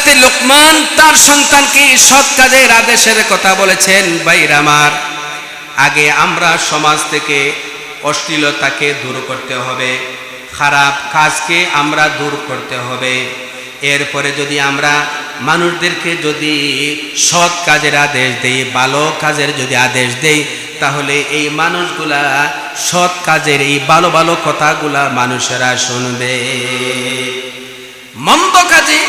হযরতে লোকমান তার সন্তানকে সৎ কাজের আদেশের কথা বলেছেন। ভাইরা আমার, আগে আমরা সমাজ থেকে অশ্লীলতাকে দূর করতে হবে, খারাপ কাজকে আমরা দূর করতে হবে। এরপরে যদি আমরা মানুষদেরকে যদি সৎ কাজের আদেশ দেই, ভালো কাজের যদি আদেশ দেই, তাহলে এই মানুষগুলা সৎ কাজের এই ভালো ভালো কথাগুলা মানুষেরা শুনবে। মন্দ কাজে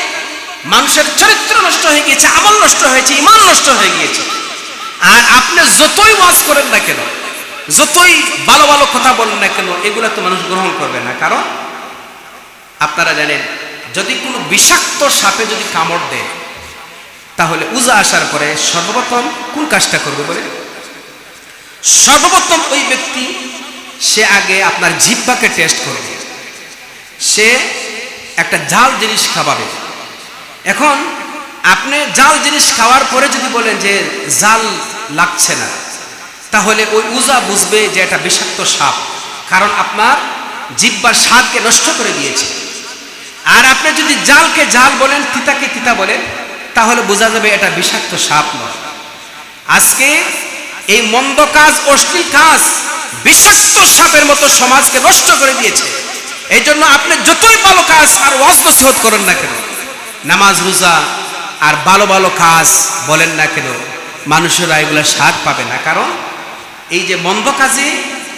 মানুষের চরিত্র নষ্ট হয়ে গিয়েছে, আমল নষ্ট হয়েছে, ঈমান নষ্ট হয়ে গিয়েছে। আর আপনি যতই ওয়াজ করেন না কেন, যতই ভালো ভালো কথা বলেন না কেন, এগুলা তো মানুষ গ্রহণ করবে না। কারণ আপনারা জানেন, যদি কোনো বিষাক্ত সাপে যদি কামড় দেয়, তাহলে উজা আসার পরে সর্বপ্রথম কোন কাজটা করবে বলে? সর্বপ্রথম ওই ব্যক্তি সে আগে আপনার জিহ্বাকে টেস্ট করবে, সে একটা জাল জিনিস খাওয়াবে। এখন আপনি জাল জিনিস খাওয়ার পরে যদি বলেন যে জাল লাগছে না, তাহলে ওই উজা বুঝবে যে এটা বিষাক্ত সাপ, কারণ আপনার জিহ্বার স্বাদকে নষ্ট করে দিয়েছে। আর আপনি যদি জালকে জাল বলেন, তিতাকে তিতা বলেন, তাহলে বোঝা যাবে এটা বিষাক্ত সাপ নয়। আজকে এই মন্দ কাজ, অশ্লীল কাজ বিষাক্ত সাপের মতো সমাজকে নষ্ট করে দিয়েছে। এই জন্য আপনি যতই ভালো কাজ আর ওয়াজ নসিহত করেন না কেন, নামাজ রোজা আর ভালো ভালো কাজ বলেন না কেন, মানুষেরা এগুলা স্বাদ পাবে না। কারণ এই যে মন্দ কাজে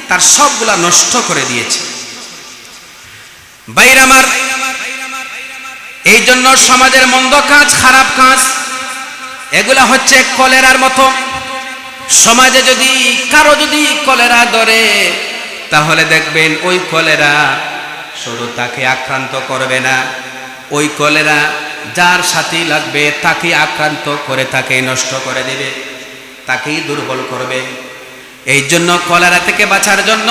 তার সবগুলা নষ্ট করে দিয়েছে। ভাইরা আমার, এই জন্য সমাজের মন্দ কাজ, খারাপ কাজ এগুলা হচ্ছে কলেরার মতো। সমাজে যদি কারো যদি কলেরা ধরে, তাহলে দেখবেন ওই কলেরা শুধু তাকে আক্রান্ত করবে না, ওই কলেরা যার সাথে লাগবে তাকে আক্রান্ত করে তাকে নষ্ট করে দেবে, তাকেই দুর্বল করবে। এই জন্য কলেরা থেকে বাঁচার জন্য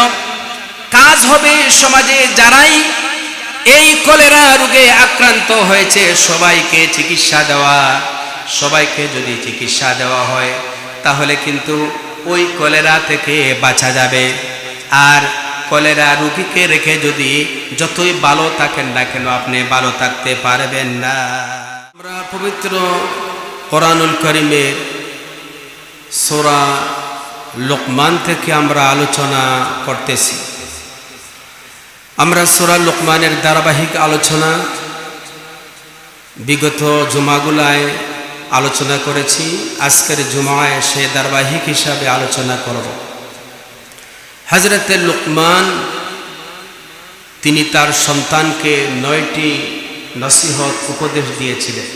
কাজ হবে সমাজে যারাই এই কলেরা রোগে আক্রান্ত হয়েছে সবাইকে চিকিৎসা দেওয়া। সবাইকে যদি চিকিৎসা দেওয়া হয়, তাহলে কিন্তু ওই কলেরা থেকে বাঁচা যাবে। আর কলেরা রোগীকে রেখে যদি যতই ভালো থাকেন না কেন, আপনি ভালো থাকতে পারবেন না। আমরা পবিত্র কোরআনুল কারীমের সূরা লোকমান থেকে আমরা আলোচনা করতেছি। আমরা সূরা লোকমানের ধারাবাহিক আলোচনা বিগত জুমাগুলায় আলোচনা করেছি। আজকের জুমায় সে ধারাবাহিক হিসাবে আলোচনা করব। হযরতে লোকমান তিনি তার সন্তানকে 9টি নসিহত উপদেশ দিয়েছিলেন।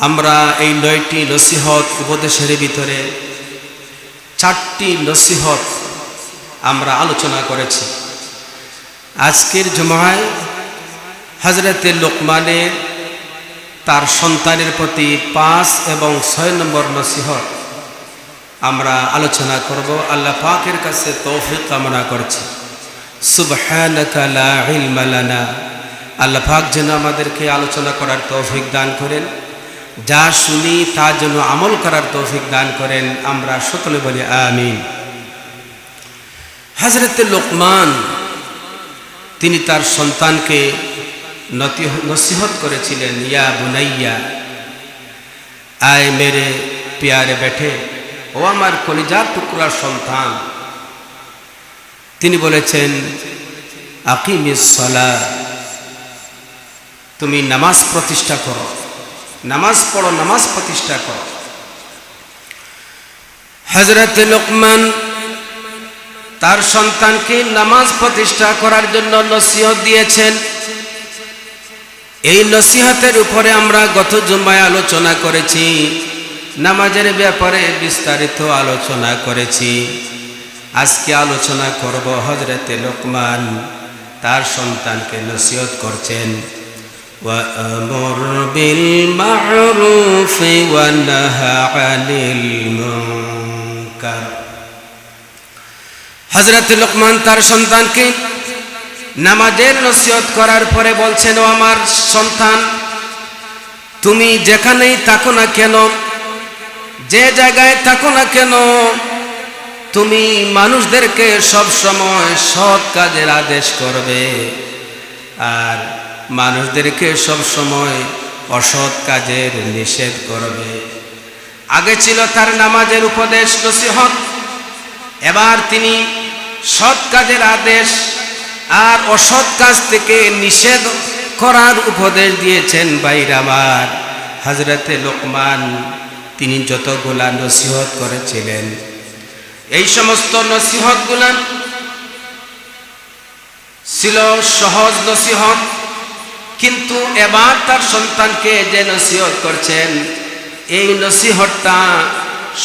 আমরা এই 9টি নসিহত উপদেশের ভিতরে 4টি নসিহত আমরা আলোচনা করেছি। আজকের জুমায় হযরতে লোকমানের তার সন্তানের প্রতি 5 এবং 6 নম্বর নসিহত আমরা আলোচনা করব। আল্লাহ পাকের কাছে তৌফিক কামনা করছি। সুবহানাকা লা ইলমা লানা, আল্লাহ পাক যেন আমাদেরকে আলোচনা করার তৌফিক দান করেন, যা শুনি তা যেন আমল করার তৌফিক দান করেন। আমরা সকলে বলি আমিন। হযরতে লোকমান তিনি তার সন্তানকে নসিহত করেছিলেন, ইয়া বুনাইয়া, আয় মেরে প্যারে বেটে, ও আমার কলিজার টুকরার সন্তান। তিনি বলেছেন, আকিমিস সালাহ, তুমি নামাজ প্রতিষ্ঠা করো, নামাজ পড়ো, নামাজ প্রতিষ্ঠা করো। হযরত লোকমান তার সন্তানকে নামাজ প্রতিষ্ঠা করার জন্য নসিহত দিয়েছেন। এই নসিহতের উপরে আমরা গত জুমায় আলোচনা করেছি, নামাজের ব্যাপারে বিস্তারিত আলোচনা করেছি। আজকে আলোচনা করব হযরতে লোকমান তার সন্তানকে নসিহত করছেন, ওয়া'মুর বিল মা'রুফি ওয়া নাহা আনিল মুনকার। হযরতে লোকমান তার সন্তানকে নামাজের নসিহত করার পরে বলছেন, ও আমার সন্তান, তুমি যেখানেই থাকো না কেন, যে জায়গায় থাকো না কেন, তুমি মানুষদেরকে সব সময় সৎ কাজের আদেশ করবে আর মানুষদেরকে সব সময় অসৎ কাজের নিষেধ করবে। আগে ছিল তার নামাজের উপদেশ নসিহত, এবার তিনি সৎ কাজের আদেশ আর অসৎ কাজ থেকে নিষেধ করার উপদেশ দিয়েছেন। ভাইরা আমার, হযরতে লোকমান তিনি যতগুলা নসিহত করেছিলেন, এই সমস্ত নসিহতগুলা ছিল সহজ নসিহত, কিন্তু এবার তার সন্তানকে যে নসিহত করছেন, এই নসিহতটা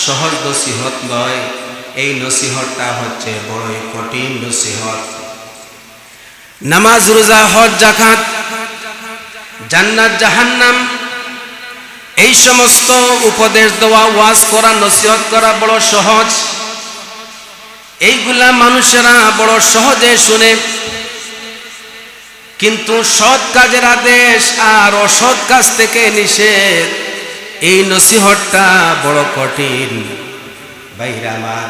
সহজ নসিহত নয়, এই নসিহতটা হচ্ছে বড়ই কঠিন নসিহত। নামাজ, রোজা, হজ, যাকাত, জান্নাত, জাহান্নাম, এই সমস্ত উপদেশ দেওয়া, ওয়াজ করা, নসিহত করা বড় সহজ। এইগুলা মানুষেরা বড় সহজে শুনে, কিন্তু সৎ কাজের আদেশ আর অসৎ কাজ থেকে নিষেধ, এই নসিহতটা বড় কঠিন। ভাইরা আমার,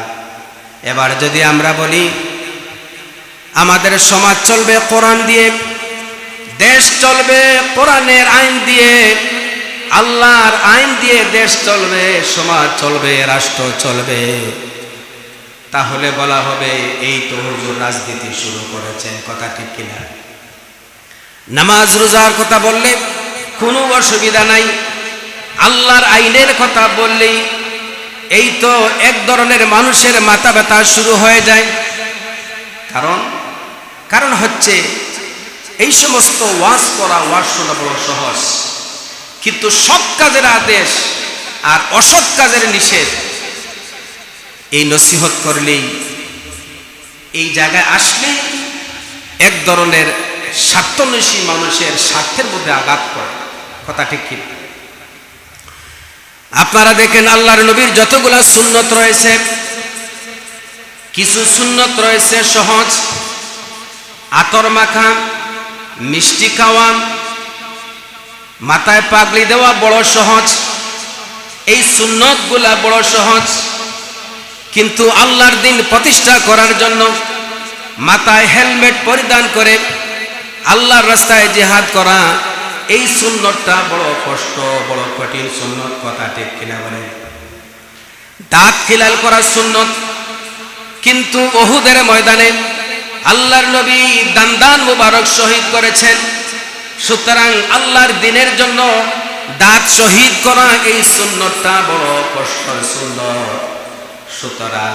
এবার যদি আমরা বলি আমাদের সমাজ চলবে কোরআন দিয়ে, দেশ চলবে কোরআনের আইন দিয়ে, আল্লাহর আইন দিয়ে দেশ চলবে, সমাজ চলবে, রাষ্ট্র চলবে, তাহলে বলা হবে এই তো হুজুর রাজনীতি শুরু করেছেন। কথা ঠিক কিনা? নামাজ রোজার কথা বললে কোনো অসুবিধা নাই, আল্লাহর আইনের কথা বললেই এই তো এক ধরনের মানুষের মাথা ব্যথা শুরু হয়ে যায়। কারণ হচ্ছে এই সমস্ত ওয়াজ করা, ওয়াজ শোনা বড় সহজ, কিন্তু সৎ কাজের আদেশ আর অসৎ কাজের নিষেধ, এই নসিহত করলেই, এই জায়গায় আসলে এক ধরনের স্বার্থন্বেষী মানুষের স্বার্থের মধ্যে আঘাত করে। কথা ঠিক কি? আপনারা দেখেন আল্লাহর নবীর যতগুলা সুন্নত রয়েছে, কিছু সুন্নত রয়েছে সহজ, আতর মাখা, মিষ্টি খাওয়া, মাথায় পাগড়ি দেওয়া বড় সহজ, এই সুন্নতগুলা বড় সহজ। কিন্তু আল্লাহর দিন প্রতিষ্ঠা করার জন্য মাথায় হেলমেট পরিধান করে আল্লাহর রাস্তায় জিহাদ করা, এই সুন্নতটা বড় কষ্ট, বড় কঠিন সুন্নত। কথা ঠিক কিনা বলে? দাঁত খিলাল করা সুন্নত, কিন্তু উহুদের ময়দানে আল্লাহর নবী দান মুবারক শহীদ করেছেন। সুতরাং আল্লাহর দিনের জন্য দাঁত শহীদ করা, এই সুন্নতটা বড় কষ্টের সুন্নত। সুতরাং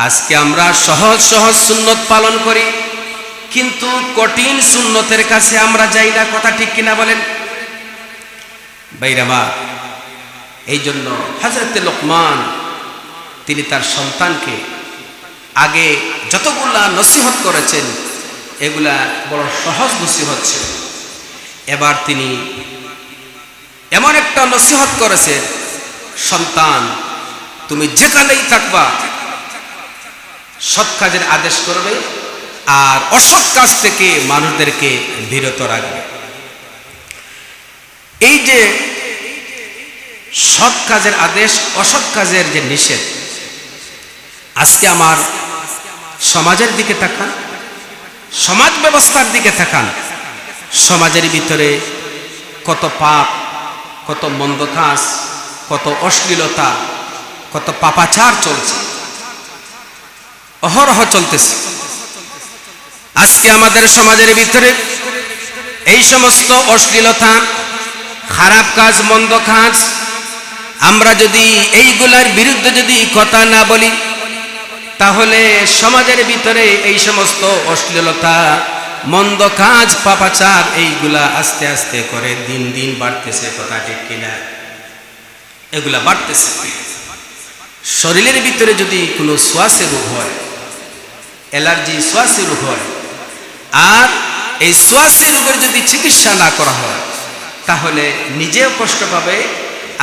আজকে আমরা সহজ সহজ সুন্নত পালন করি, কিন্তু কঠিন সুন্নতের কাছে আমরা যাই না। কথা ঠিক কিনা বলেন? ভাইরা মা, এই জন্য হযরতে লোকমান তিনি তার সন্তানকে আগে যতগুলা নসিহত করেছেন, এগুলা বড় সহজ নসিহত ছিল। এবার তিনি এমন একটা নসিহত করেছে, সন্তান তুমি যেখানেই থাকবা সৎ কাজের আদেশ করবে আর অসৎ কাজ থেকে মানুষদেরকে বিরত রাখবে। এই যে সৎ কাজের আদেশ, অসৎ কাজের যে নিষেধ, আজকে আমার সমাজের দিকে তাকান, সমাজ ব্যবস্থার দিকে তাকান, সমাজের ভিতরে কত পাপ, কত মন্দ কাজ, কত অশ্লীলতা, কত পাপাচার চলছে, অহরহ চলতেছে। আজকে আমাদের সমাজের ভিতরে এই সমস্ত অশ্লীলতা, খারাপ কাজ, মন্দ কাজ, আমরা যদি এইগুলার বিরুদ্ধে যদি কথা না বলি, তাহলে সমাজের ভিতরে এই সমস্ত অশ্লীলতা, মন্দ কাজ, পাপাচার, এইগুলা আস্তে আস্তে করে দিন দিন বাড়তেছে। কথা ঠিক কিনা? এগুলা বাড়তেছে। শরীরের ভিতরে যদি কোনো শ্বাসের রোগ হয়, অ্যালার্জি, শ্বাসের রোগ হয়, আর এই শ্বাসের রোগের যদি চিকিৎসা না করা হয়, তাহলে নিজেও কষ্ট পাবে,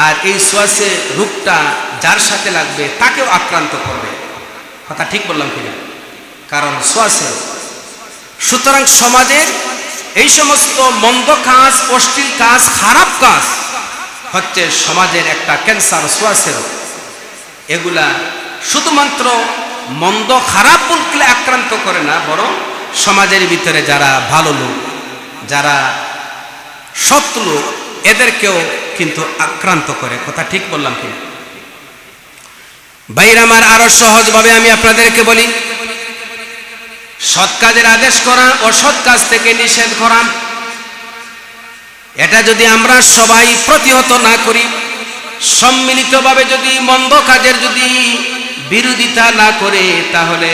আর এই শ্বাসের রোগটা যার সাথে লাগবে তাকেও আক্রান্ত করবে। কথা ঠিক বললাম কিনা? কারণ শ্বাসের। সুতরাং সমাজের এই সমস্ত মন্দ কাজ, অশ্লীল কাজ, খারাপ কাজ হচ্ছে সমাজের একটা ক্যান্সার, শ্বাসের। এগুলা শুধুমাত্র মন্দ খারাপ বললে আক্রান্ত করে না, বরং সমাজের ভিতরে যারা ভালো লোক, যারা সৎ লোক, এদেরকেও কিন্তু আক্রান্ত করে। কথা ঠিক বললাম কি? ভাইরা আমার, আরো সহজভাবে আমি আপনাদেরকে বলি, সৎ কাজের আদেশ করা, অসৎ কাজ থেকে নিষেধ করা, এটা যদি আমরা সবাই প্রতিহত না করি, সম্মিলিতভাবে যদি মন্দ কাজের যদি বিরোধিতা না করে, তাহলে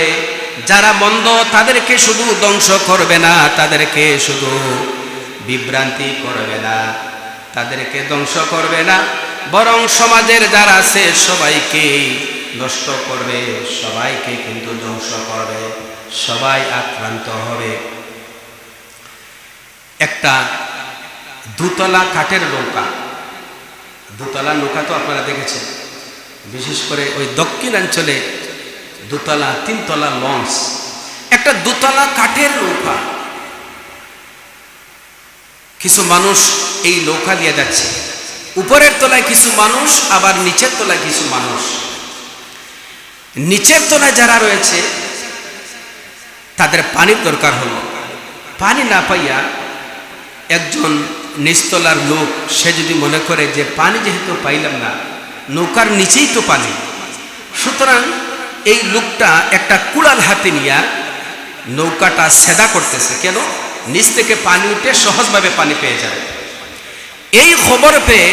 যারা মন্দ তাদেরকে শুধু ধ্বংস করবে না, তাদেরকে শুধু বিভ্রান্তি করবে না, তাদেরকে ধ্বংস করবে না, বরং সমাজের যারা আছে সবাইকে নষ্ট করবে, সবাইকে কিন্তু ধ্বংস করবে, সবাই আক্রান্ত হবে। একটা দুতলা কাঠের নৌকা, দুতলা নৌকা তো আপনারা দেখেছেন, বিশেষ করে ওই দক্ষিণাঞ্চলে দুতলা তিনতলা লঞ্চ, একটা দুতলা কাঠের নৌকা, কিছু মানুষ এই নৌকা দিয়ে যাচ্ছে, উপরের তলায় কিছু মানুষ, আবার নিচের তলায় কিছু মানুষ। নিচের তলায় যারা রয়েছে তাদের পানির দরকার হলো, পানি না পাইয়া একজন নিচতলার লোক সে যদি মনে করে যে পানি যেহেতু পাইলাম না, নৌকার নিচেই তো পানি, সুতরাং এই লোকটা একটা কুড়াল হাতে নিয়ে নৌকাটা সেদা করতেছে। কেন? নিচ থেকে পানি উঠে সহজভাবে পানি পেয়ে যায়। এই খবর পেয়ে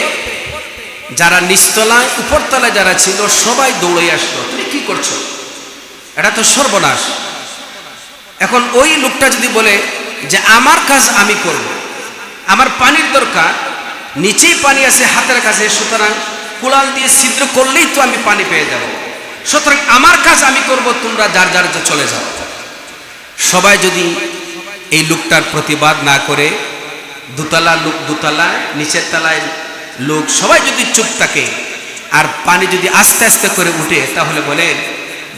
যারা নিচতলায় উপরতলায় যারা ছিল সবাই দৌড়ে আসলো, তুমি কি করছো, এটা তো সর্বনাশ। এখন ওই লোকটা যদি বলে যে আমার কাজ আমি করব, আমার পানির দরকার, নিচেই পানি আছে হাতের কাছে, সুতরাং কুড়াল দিয়ে ছিদ্র করলেই তো আমি পানি পেয়ে যাব, সুতরাং আমার কাজ আমি করব, তোমরা যার যার চলে যাও। সবাই যদি এই লোকটার প্রতিবাদ না করে, দুতলা লোক দুতলায়, নিচের তলায় লোক সবাই যদি চুপ থাকে, আর পানি যদি আস্তে আস্তে করে উঠে, তাহলে বলেন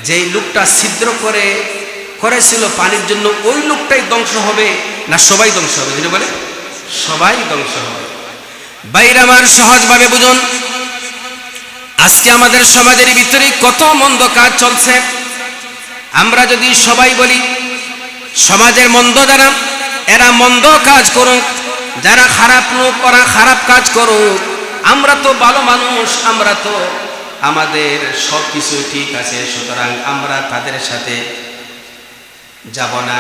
যে লোকটা ছিদ্র করেছিল পানির জন্য, ওই লোকটাই ধ্বংস হবে না সবাই ধ্বংস হবে? যদি বলে সবাই ধ্বংস হবে। বাইরে আমার সহজভাবে বুঝুন, আজকে আমাদের সমাজের ভিতরে কত মন্দ কাজ চলছে। আমরা যদি সবাই বলি সমাজের মন্দ যারা, এরা মন্দ কাজ করুক, যারা খারাপ লোক ওরা খারাপ কাজ করুক, আমরা তো ভালো মানুষ, আমরা তো আমাদের সব কিছু ঠিক আছে, সুতরাং আমরা তাদের সাথে যাব না,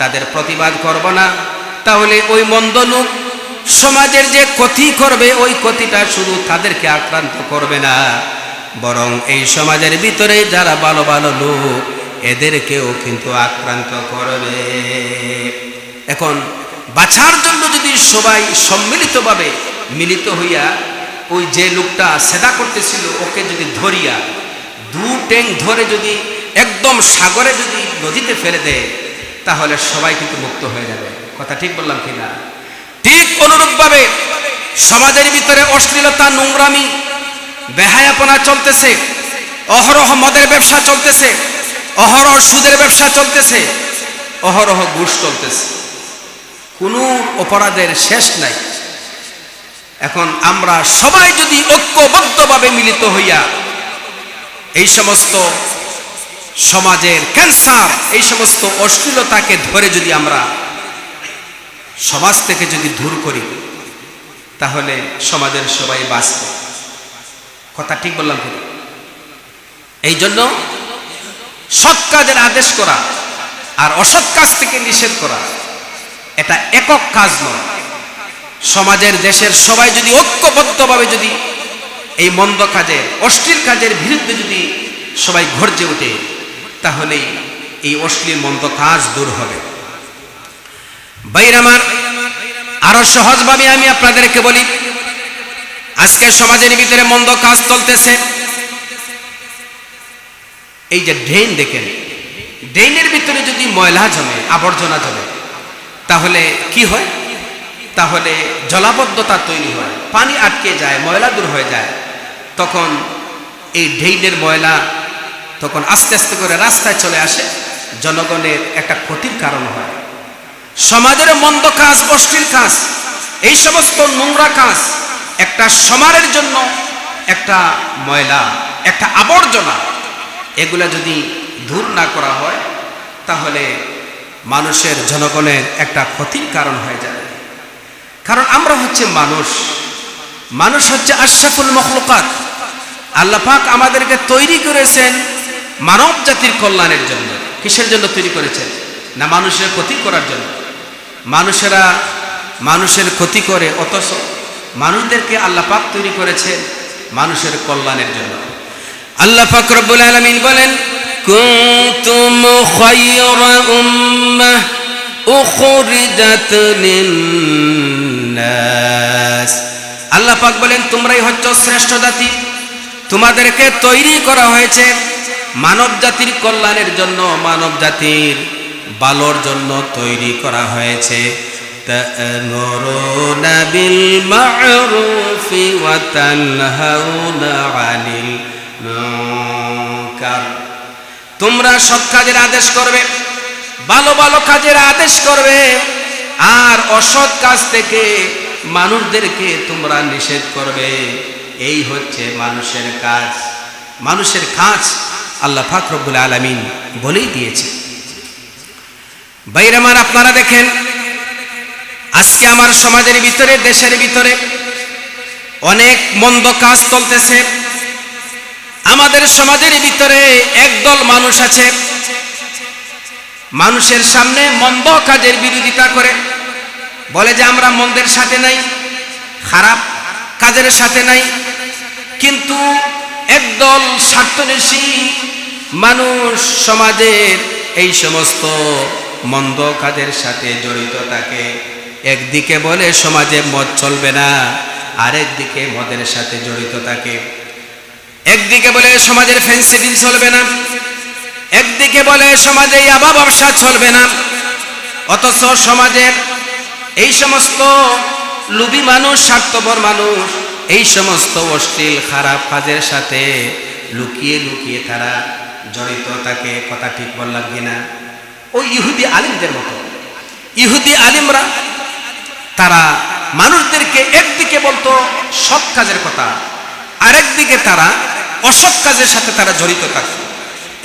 তাদের প্রতিবাদ করব না, তাহলে ওই মন্দ লোক সমাজের যে ক্ষতি করবে, ওই ক্ষতিটা শুধু তাদেরকে আক্রান্ত করবে না, বরং এই সমাজের ভিতরে যারা ভালো ভালো লোক এদেরকেও কিন্তু আক্রান্ত করবে। এখন বাঁচার জন্য যদি সবাই সম্মিলিতভাবে মিলিত হইয়া ওই যে লোকটা সেদা করতেছিল ওকে যদি ধরিয়া দু ট্যাং ধরে যদি একদম সাগরে যদি নদীতে ফেলে দেয়, তাহলে সবাই কিন্তু মুক্ত হয়ে যাবে। কথা ঠিক বললাম কিনা? ঠিক অনুরূপভাবে সমাজের ভিতরে অশ্লীলতা, নোংরামি, বেহায়াপনা চলতেছে, অহরহ মদের ব্যবসা চলতেছে, অহরহ সুদের ব্যবসা চলতেছে, অহরহ ঘুষ চলতেছে, কোনো অপরাধের শেষ নাই। এখন আমরা সবাই যদি ঐক্যবদ্ধভাবে মিলিত হইয়া এই সমস্ত সমাজের ক্যান্সার, এই সমস্ত অশ্লীলতাকে ধরে যদি আমরা সমাজ থেকে যদি দূর করি, তাহলে সমাজের সবাই বাঁচবে। কথা ঠিক বললাম কি? এই জন্য সৎ কাজের আদেশ করা আর অসৎ কাজ থেকে নিষেধ করা এটা একক কাজ নয়। সমাজের দেশের সবাই যদি ঐক্যবদ্ধভাবে যদি এই মন্দ কাজের, অশ্লীল কাজের বিরুদ্ধে যদি সবাই গর্জে ওঠে, তাহলেই এই অশ্লীল মন্দ কাজ দূর হবে। ভাইরা আমার, আরো সহজভাবে আমি আপনাদেরকে বলি, আজকে সমাজের ভিতরে মন্দ কাজ চলতেছে। এই যে ড্রেন দেখেন, ড্রেনের ভিতরে যদি ময়লা জমে, আবর্জনা জমে, তাহলে কি হয়? তাহলে জলাবদ্ধতা তৈরি হয়, পানি আটকে যায়, ময়লা দূর হয়ে যায়। তখন এই ড্রেনের ময়লা তখন আস্তে আস্তে করে রাস্তায় চলে আসে, জনগণের একটা ক্ষতির কারণ হয়। সমাজের মন্দ কাজ, অশ্লীল কাজ, এই সমস্ত নোংরা কাজ একটা সমাজের জন্য একটা ময়লা, একটা আবর্জনা, এগুলা যদি দূর না করা হয়, তাহলে মানুষের, জনগণের একটা ক্ষতির কারণ হয়ে যাবে। কারণ আমরা হচ্ছে মানুষ, মানুষ হচ্ছে আশরাফুল মখলুকাত। আল্লাহ পাক আমাদেরকে তৈরি করেছেন মানব জাতির কল্যাণের জন্য। কিসের জন্য তৈরি করেছেন? না মানুষের ক্ষতি করার জন্য। মানুষেরা মানুষের ক্ষতি করে, অথচ মানুষদেরকে আল্লাহ পাক তৈরি করেছেন মানুষের কল্যাণের জন্য। আল্লাহ পাক রব্বুল আলামিন বলেন, কুনতুম খায়রা উম্মাহ উখরিজাত লিন-নাস। আল্লাহ পাক বলেন, তোমরাই হচ্ছে শ্রেষ্ঠ জাতি, তোমাদেরকে তৈরি করা হয়েছে মানব জাতির কল্যাণের জন্য, মানব জাতির ভালোর জন্য তৈরি করা হয়েছে। তা'মুরুনা বিল মা'রুফি ওয়া তানহাউনা আনিল মুনকার। তোমরা সৎ কাজের আদেশ করবে, ভালো ভালো কাজের আদেশ করবে, আর অসৎ কাজ থেকে মানুষদেরকে তোমরা নিষেধ করবে। এই হচ্ছে মানুষের কাজ। মানুষের কাজ আল্লাহ পাক রব্বুল আলামিন বলেই দিয়েছে। ভাইরা আমার, আপনারা দেখেন আজকে আমার সমাজের ভিতরে, দেশের ভিতরে অনেক মন্দ কাজ চলতেছে। আমাদের সমাজের ভিতরে একদল মানুষ আছে, মানুষের সামনে মন্দ কাজের বিরোধিতা করে, বলে যে আমরা মন্দের সাথে নাই, খারাপ কাজের সাথে নাই। কিন্তু একদল স্বার্থন্বেষী মানুষ সমাজের এই সমস্ত মন্দ কাজের সাথে জড়িত থাকে। একদিকে বলে সমাজে মদ চলবে না, আরেকদিকে মদের সাথে জড়িত থাকে। একদিকে বলে সমাজের ফেন্সিডিল চলবে না, একদিকে বলে সমাজে ইয়াবা ব্যবসা চলবে না। অথচ সমাজের এই সমস্ত লোভী মানুষ, স্বার্থপর মানুষ এই সমস্ত অশ্লীল খারাপ কাজের সাথে লুকিয়ে লুকিয়ে তারা জড়িত থাকে। কথা ঠিক বললাম কিনা? ওই ইহুদি আলিমদের মতো। ইহুদি আলিমরা তারা মানুষদেরকে একদিকে বলতো সৎ কাজের কথা, আরেকদিকে তারা অসৎ কাজের সাথে তারা জড়িত থাকত।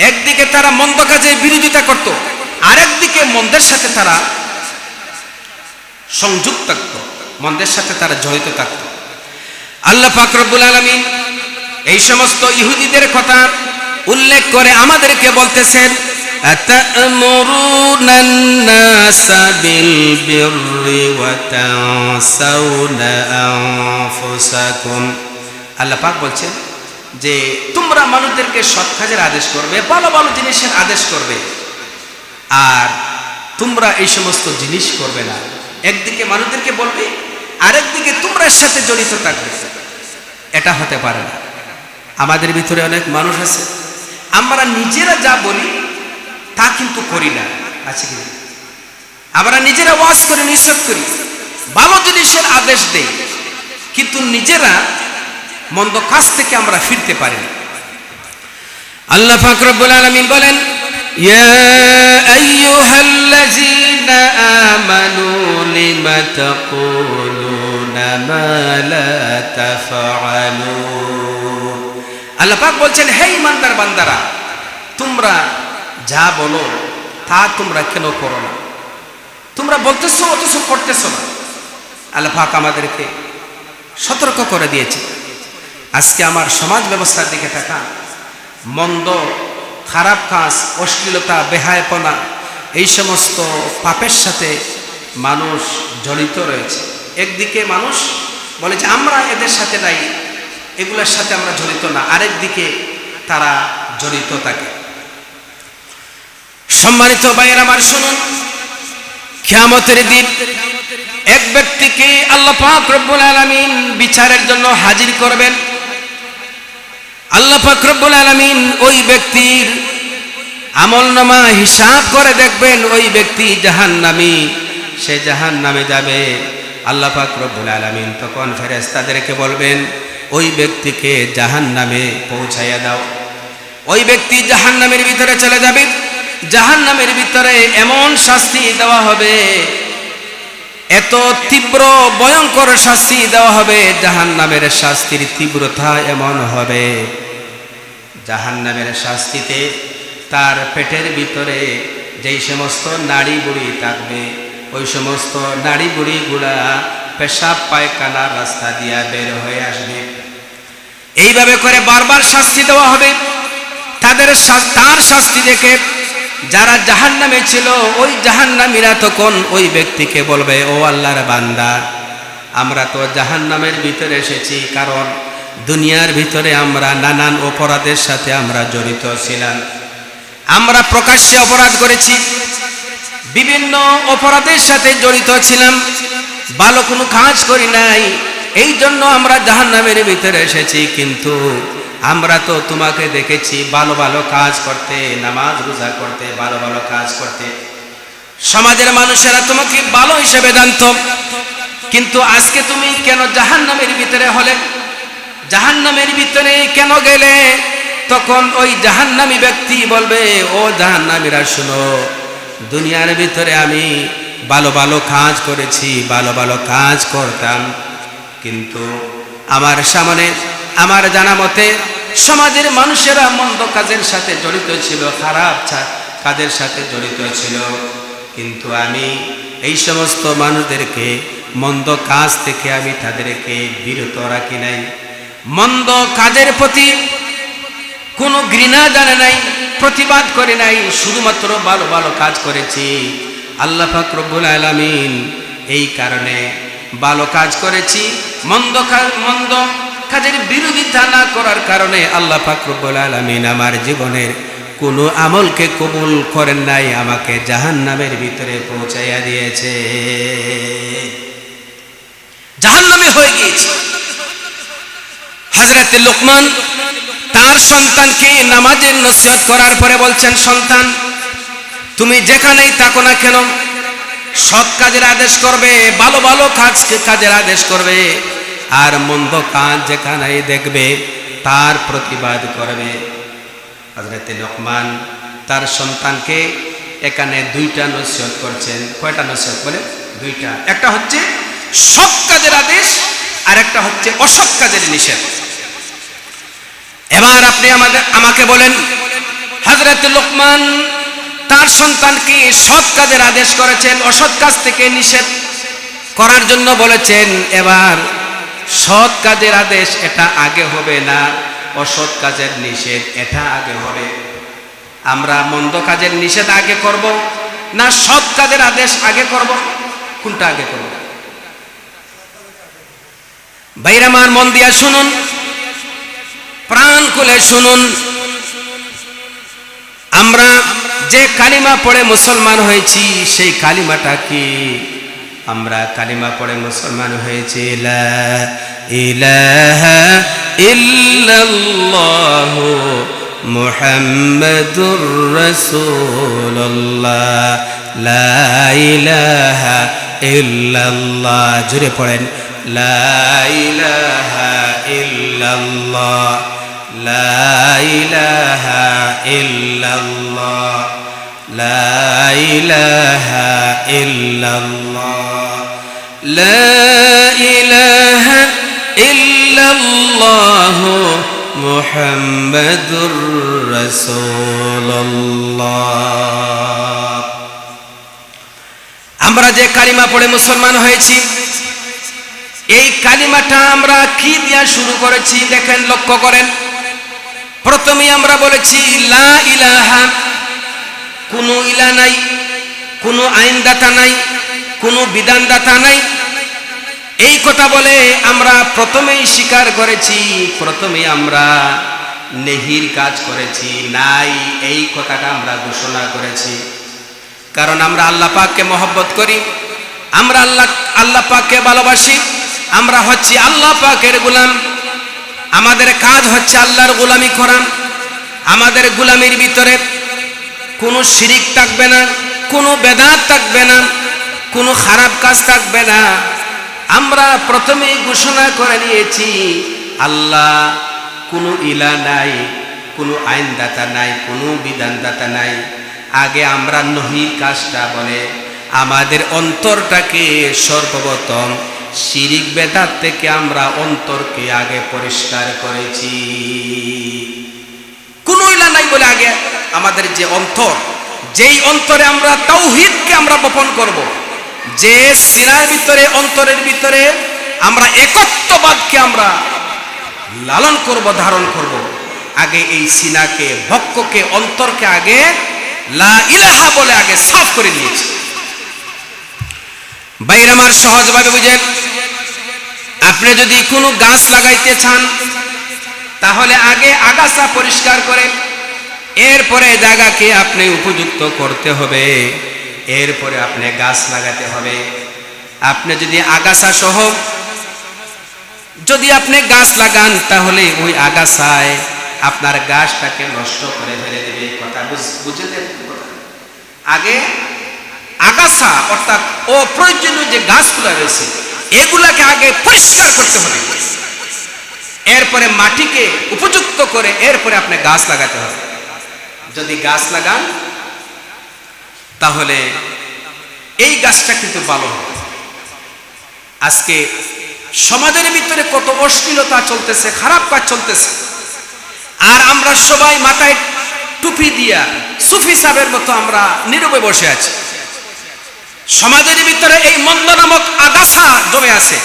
একদিকে তারা মন্দ কাজের বিরোধিতা করত, আরেকদিকে মন্দের সাথে তারা সংযুক্ত থাকত, মন্দের সাথে তারা জড়িত থাকত। আল্লাহ পাক রব্বুল আলামিন এই সমস্ত ইহুদিদের কথা উল্লেখ করে আমাদেরকে বলতেছেন, আতা'মুরুনান নাসা বিল বিররি ওয়া তানসাউনা আনফুসাকুম। আল্লাহ পাক বলছেন যে তোমরা মানুষদেরকে সৎ কাজের আদেশ করবে, ভালো ভালো জিনিসের আদেশ করবে, আর তোমরা এই সমস্ত জিনিস করবে না। একদিকে মানুষদেরকে বলবে, আরেকদিকে তোমরা এর সাথে জড়িত থাকবে। এটা হতে পারে না। আমাদের ভিতরে অনেক মানুষ আছে, আমরা নিজেরা যা বলি তা কিন্তু করি না, আছে কি? আমরা নিজেরা ওয়াজ করি, নিষেধ করি, ভালো জিনিসের আদেশ দেই, কিন্তু নিজেরা মন্দ কাজ থেকে আমরা ফিরতে পারি না। আল্লাহ পাক রব্বুল আলামিন বলেন, ইয়া আইয়ুহাল্লাযীনা আমানু লিমা তাকুলুনা মা লা তাফআলুন। আল্লাহ পাক বলছেন, হে ঈমানদার বান্দারা, তোমরা যা বলো তা তোমরা কেন করো না? তোমরা বলতেছো অথচ করতেছো না। আল্লাহ পাক আমাদেরকে সতর্ক করে দিয়েছে। আজকে আমার সমাজ ব্যবস্থার দিকে তাকা, মন্দ খারাপ কাজ, অশ্লীলতা, বেহায়াপনা এই সমস্ত পাপের সাথে মানুষ জড়িত রয়েছে। একদিকে মানুষ বলে যে আমরা এদের সাথে নাই, এগুলোর সাথে আমরা জড়িত না, আরেকদিকে তারা জড়িত থাকে। সম্মানিত ভাইয়েরা আমার, শুনুন, কিয়ামতের দিন এক ব্যক্তিকে আল্লাহ পাক রব্বুল আলামিন বিচারের জন্য হাজির করবেন। আল্লাহ পাক রব্বুল আলামিন ওই ব্যক্তির আমলনামা হিসাব করে দেখবেন, ওই ব্যক্তি জাহান্নামী, সে জাহান্নামে যাবে। আল্লাহ পাক রব্বুল আলামিন তখন ফেরেশতাদেরকে বলবেন, ওই ব্যক্তিকে জাহান্নামে পৌঁছাইয়া দাও। ওই ব্যক্তি জাহান্নামের ভিতরে চলে যাবে। জাহান্নামের ভিতরে এমন শাস্তি দেওয়া হবে, এত তীব্র ভয়ঙ্কর শাস্তি দেওয়া হবে, জাহান্নামের শাস্তির তীব্রতা এমন হবে, জাহান্নামের শাস্তিতে তার পেটের ভিতরে যেই সমস্ত নাড়ি বুড়ি থাকবে, ওই সমস্ত নাড়ি বুড়িগুলা পেশাব পায়খানার রাস্তা দিয়া বের হয়ে আসবে। এইভাবে করে বারবার শাস্তি দেওয়া হবে। তার শাস্তি দেখে যারা জাহান্নামে ছিল ওই জাহান্নামীরা তখন ওই ব্যক্তিকে বলবে, ও আল্লাহর বান্দা, আমরা তো জাহান্নামের ভিতরে এসেছি কারণ দুনিয়ার ভিতরে আমরা নানান অপরাধের সাথে আমরা জড়িত ছিলাম। আমরা প্রকাশ্যে অপরাধ করেছি, বিভিন্ন অপরাধের সাথে জড়িত ছিলাম, ভালো কোনো কাজ করি নাই, এই জন্য আমরা জাহান্নামের ভিতরে এসেছি। কিন্তু আমরা তো তোমাকে দেখেছি ভালো ভালো কাজ করতে, নামাজ রোজা করতে, ভালো ভালো কাজ করতে, সমাজের মানুষেরা তোমাকে ভালো হিসেবে জানতো, কিন্তু আজকে তুমি কেন জাহান্নামের ভিতরে হলে, জাহান্নামের ভিতরে কেন গেলে? তখন ওই জাহান্নামী ব্যক্তি বলবে, ও জাহান্নামীরা শুনো, দুনিয়ার ভিতরে আমি ভালো ভালো কাজ করেছি, ভালো ভালো কাজ করতাম, কিন্তু আমার সামনে আমার জানা মতে সমাজের মানুষেরা মন্দ কাজের সাথে জড়িত ছিল, খারাপ কাজের সাথে জড়িত ছিল, কিন্তু আমি এই সমস্ত মানুষদেরকে মন্দ কাজ থেকে আমি তাদেরকে বিরত রাখি নাই, মন্দ কাজের প্রতি কোনো ঘৃণা জানে নাই, প্রতিবাদ করে নাই, শুধুমাত্র ভালো ভালো কাজ করেছি। আল্লাহ পাক রব্বুল আলামিন এই কারণে ভালো কাজ করেছি, মন্দ কাজের বিরোধিতা না করার কারণে আল্লাহ পাক রব্বুল আলামিন আমার জীবনের কোনো আমলকে কবুল করেন নাই, আমাকে জাহান্নামের ভিতরে পৌঁছাইয়া দিয়েছে, জাহান্নামে হয়ে গিয়েছে। হযরত লুকমান তার সন্তানকে নামাজের নসিহত করার পরে বলছেন, সন্তান, তুমি যেখানেই থাকো না কেন সৎ কাজের আদেশ করবে, ভালো ভালো কাজের আদেশ করবে, আর মন্দ কাজ যেখানেই দেখবে তার প্রতিবাদ করবে। হযরত লুকমান তার সন্তানকে এখানে দুইটা নসিহত করছেন। কয়টা নসিহত বলে? দুইটা। একটা হচ্ছে সৎ কাজের আদেশ আর একটা হচ্ছে অসৎ কাজের নিষেধ। এবার আপনি আমাকে বলেন, হযরত লুকমান তার সন্তানকে সৎ কাজের আদেশ করেছেন, অসৎ কাজ থেকে নিষেধ করার জন্য বলেছেন। এবার সৎ কাজের আদেশ এটা আগে হবে না অসৎ কাজের নিষেধ এটা আগে হবে? আমরা মন্দ কাজের নিষেধ আগে করব না সৎ কাজের আদেশ আগে করব? কোনটা আগে করব? ভাইরা আমার, মন দিয়া শুনুন, প্রাণ খুলে শুনুন। আমরা যে কালিমা পড়ে মুসলমান হয়েছি সেই কালিমাটা কি? আমরা কালিমা পড়ে মুসলমান হয়েছি লা ইলাহা ইল্লাল্লাহু মুহাম্মাদুর রাসূলুল্লাহ, লা ইলাহা ইল্লাল্লাহ। জোরে পড়েন, লা ইলাহা ইল্লাল্লাহ, লা ইলাহা ইল্লাল্লাহ, লা ইলাহা ইল্লাল্লাহ, লা ইলাহা ইল্লাল্লাহ মুহাম্মাদুর রাসূলুল্লাহ। আমরা যে কালিমা পড়ে মুসলমান হয়েছি এই কালিমাটা আমরা কি দিয়া শুরু করেছি দেখেন, লক্ষ্য করেন। প্রথমে আমরা বলেছি লা ইলাহা, কোনো ইলা নাই, কোনো আইনদাতা নাই, কোনো বিধানদাতা নাই। এই কথা বলে আমরা প্রথমেই স্বীকার করেছি, প্রথমে আমরা নেহির কাজ করেছি, নাই এই কথাটা আমরা ঘোষণা করেছি। কারণ আমরা আল্লাহ পাককে মহব্বত করি, আমরা আল্লাহ পাককে ভালোবাসি, আমরা হচ্ছি আল্লাহ পাকের গোলাম। আমাদের কাজ হচ্ছে আল্লাহর গোলামি করা। আমাদের গোলামির ভিতরে কোনো শিরিক থাকবে না, কোনো বেদাত থাকবে না, কোনো খারাপ কাজ থাকবে না। আমরা প্রথমেই ঘোষণা করে নিয়েছি আল্লাহ কোনো ইলা নাই, কোনো আইনদাতা নাই, কোনো বিধানদাতা নাই। আগে আমরা নহির কাজটা বলে আমাদের অন্তরটাকে সর্বপ্রথম শিরিক বেদাত থেকে আমরা অন্তরকে আগে পরিষ্কার করেছি। কোনো ইলা নাই বলে আগে আমাদের যে অন্তর, যেই অন্তরে আমরা তাওহীদকে আমরা বপন করব, যে সিনার ভিতরে, অন্তরের ভিতরে আমরা একত্ববাদকে আমরা লালন করব, ধারণ করব, আগে এই সিনাকে, ভক্ককে, অন্তরকে আগে লা ইলাহা বলে আগে সাফ করে নিয়েছি। বাইরে আমার সহজভাবে বুঝেন, আপনি যদি কোনো গাছ লাগাইতে চান তাহলে আগে আগাছা পরিষ্কার করে এরপরে জায়গাকে আপনি উপযুক্ত করতে হবে, এরপরে আপনি গাছ লাগাতে হবে। আপনি যদি আগাছা সহ যদি আপনি গাছ লাগান তাহলে ওই আগাছায় আপনার গাছটাকে নষ্ট করে ফেলে দেবে। কথা বুঝলেন? আগে আগাছা অর্থাৎ অপ্রয়োজনীয় যে গাছগুলো রয়েছে এগুলাকে আগে পরিষ্কার করতে হবে, এরপরে মাটিকে উপযুক্ত করে এরপরে আপনি গাছ লাগাতে হবে। যদি গাছ লাগান তাহলে এই গাছটা কিন্তু ভালো হবে। আজকে সমাজের ভিতরে কত অশ্লীলতা চলতেছে, খারাপ কাজ চলতেছে, আর আমরা সবাই মাথায় টুপি দিয়া সুফি সাহেবের মতো আমরা নীরবে বসে আছি। সমাজের ভিতরে এই মন্দ নামক আগাছা জমে আছে।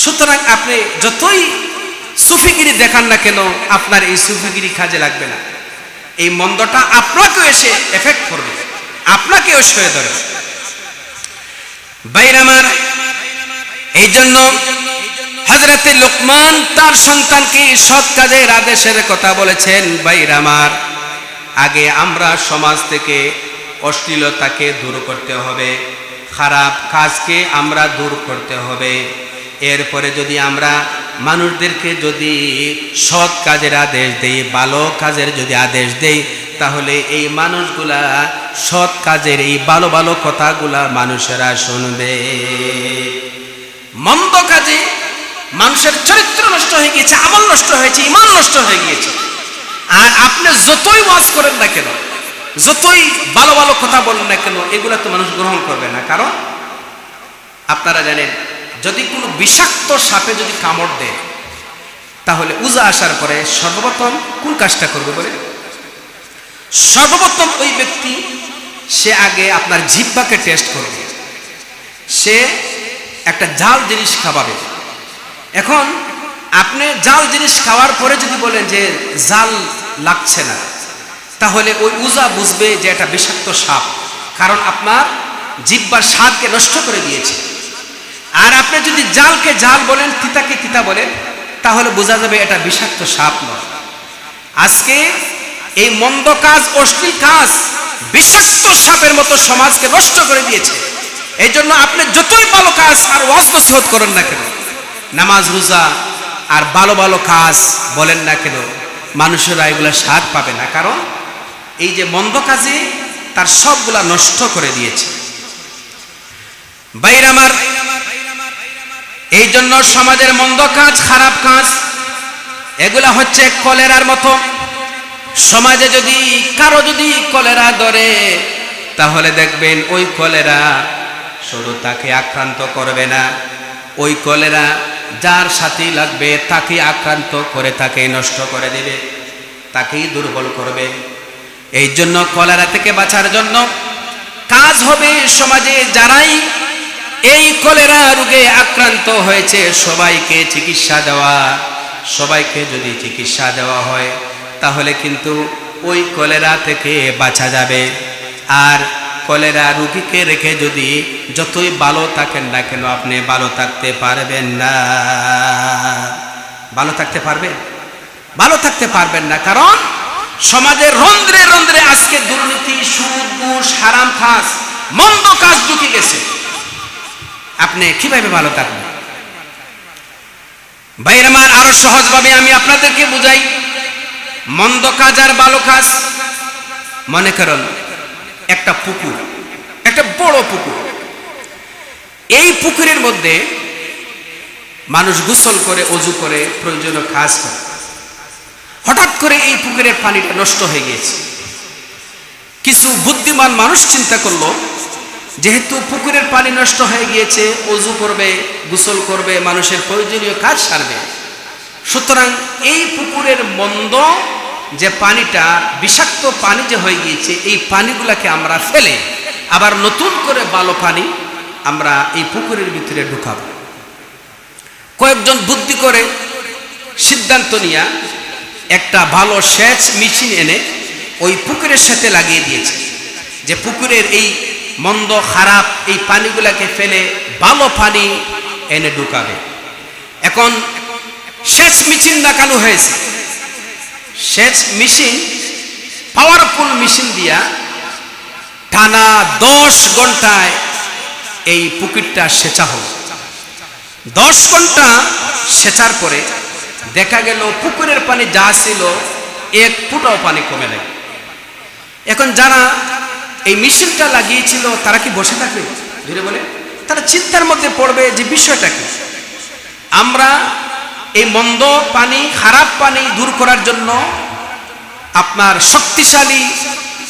সুতরাং আপনি যতই সুফিগিরি দেখান না কেন আপনার এই সুফিগিরি কাজে লাগবে না। এই মন্দটা আপনাকেও এসে এফেক্ট করবে, আপনাকেও সয়ে ধরবে। ভাইরা আমার, এই জন্য হযরতে লোকমান তার সন্তানকে সৎ কাজের আদেশের কথা বলেছেন। ভাইরা আমার, আগে আমরা সমাজ থেকে অশ্লীলতাকে দূর করতে হবে, খারাপ কাজকে আমরা দূর করতে হবে। এরপরে যদি আমরা মানুষদেরকে যদি সৎ কাজের আদেশ দেই, ভালো কাজের যদি আদেশ দেই, তাহলে এই মানুষগুলা সৎ কাজের এই ভালো ভালো কথাগুলা মানুষেরা শুনবে। মন্দ কাজে মানুষের চরিত্র নষ্ট হয়ে গিয়েছে, আমল নষ্ট হয়েছে, ঈমান নষ্ট হয়ে গিয়েছে। আর আপনি যতই ওয়াজ করেন না কেন, যতই ভালো ভালো কথা বলেন না কেন, এগুলা তো মানুষ গ্রহণ করবে না। কারণ আপনারা জানেন, যদি কোনো বিষাক্ত সাপে যদি কামড় দেয় তাহলে উজা আসার পরে সর্বপ্রথম কোন কাজটা করবে বলে? সর্বপ্রথম ওই ব্যক্তি সে আগে আপনার জিহ্বাকে টেস্ট করবে, সে একটা জাল জিনিস খাওয়াবে। এখন আপনি জাল জিনিস খাওয়ার পরে যদি বলেন যে জাল লাগছে না, তাহলে ওই উজা বুঝবে যে এটা বিষাক্ত সাপ, কারণ আপনার জিহ্বার স্বাদকে নষ্ট করে দিয়েছে। আর আপনি যদি জালকে জাল বলেন, তিতাকে তিতা বলেন, তাহলে বোঝা যাবে এটা বিষাক্ত সাপ নয়। আজকে এই মন্দ কাজ, অশ্লীল কাজ বিষাক্ত সাপের মতো সমাজকে নষ্ট করে দিয়েছে। এই জন্য আপনি যতই ভালো কাজ আর ওয়াজ নসিহত করেন না কেন, নামাজ রোজা আর ভালো ভালো কাজ বলেন না কেন, মানুষেরা এগুলা স্বাদ পাবে না। কারণ এই যে মন্দ কাজে তার সবগুলা নষ্ট করে দিয়েছে। ভাইরা আমার, এই জন্য সমাজের মন্দ কাজ, খারাপ কাজ এগুলা হচ্ছে কলেরার মতো। সমাজে যদি কারো যদি কলেরা ধরে তাহলে দেখবেন ওই কলেরা শুধু তাকে আক্রান্ত করবে না, ওই কলেরা যার সাথে লাগবে তাকে আক্রান্ত করে তাকে নষ্ট করে দেবে, তাকেই দুর্বল করবে। এই জন্য কলেরা থেকে বাঁচার জন্য কাজ হবে সমাজে যারাই এই কলেরা রোগে আক্রান্ত হয়েছে সবাইকে চিকিৎসা দেওয়া। সবাইকে যদি চিকিৎসা দেওয়া হয় তাহলে কিন্তু ওই কলেরা থেকে বাঁচা যাবে। আর কলেরা রোগীকে রেখে যদি যতই ভালো থাকেন না কেন আপনি ভালো থাকতে পারবেন না। ভালো থাকতে পারবেন? ভালো থাকতে পারবেন না। কারণ সমাজের রন্ধ্রে রন্ধ্রে আজকে দুর্নীতি, সুদ, ঘুষ, হারাম কাজ, মন্দ কাজ ঢুকে গেছে। আপনি কিভাবে ভালো থাকবেন? ভাইরা আমার, আরো সহজভাবে আমি আপনাদেরকে বুঝাই। মন্দ কাজ আর ভালো কাজ, মনে করুন একটা পুকুর, একটা বড় পুকুর। এই পুকুরের মধ্যে মানুষ গোসল করে, অজু করে, প্রয়োজনীয় কাজ করে। হঠাৎ করে এই পুকুরের পানিটা নষ্ট হয়ে গিয়েছে। কিছু বুদ্ধিমান মানুষ চিন্তা করলো, যেহেতু পুকুরের পানি নষ্ট হয়ে গিয়েছে, অজু করবে, গোসল করবে, মানুষের প্রয়োজনীয় কাজ সারবে, সুতরাং এই পুকুরের মন্দ যে পানিটা, বিষাক্ত পানি যে হয়ে গিয়েছে, এই পানিগুলাকে আমরা ফেলে আবার নতুন করে ভালো পানি আমরা এই পুকুরের ভিতরে ঢুকাব। কয়েকজন বুদ্ধি করে সিদ্ধান্ত নিয়ে একটা ভালো সেচ মেশিন এনে ওই পুকুরের সাথে লাগিয়ে দিয়েছে, যে পুকুরের এই মন্দ খারাপ এই পানিগুলাকে ফেলে ভালো পানি এনে ঢুকাবে। এখন সেচ মেশিন লাগানো হয়েছে। সেচ মেশিন পাওয়ারফুল মেশিন দিয়া টানা 10 ঘন্টায় এই পুকুরটা সেচা হলো। 10 ঘন্টা সেচার পরে দেখা গেল পুকুরের পানি যা ছিল 1 ফুটাও পানি কমে নেই। এখন যারা এই মেশিনটা লাগিয়েছিল তারা কি বসে থাকবে? ধীরে বলে তারা চিন্তার মধ্যে পড়বে যে বিষয়টা কি। আমরা এই মন্দ পানি খারাপ পানি দূর করার জন্য আপনার শক্তিশালী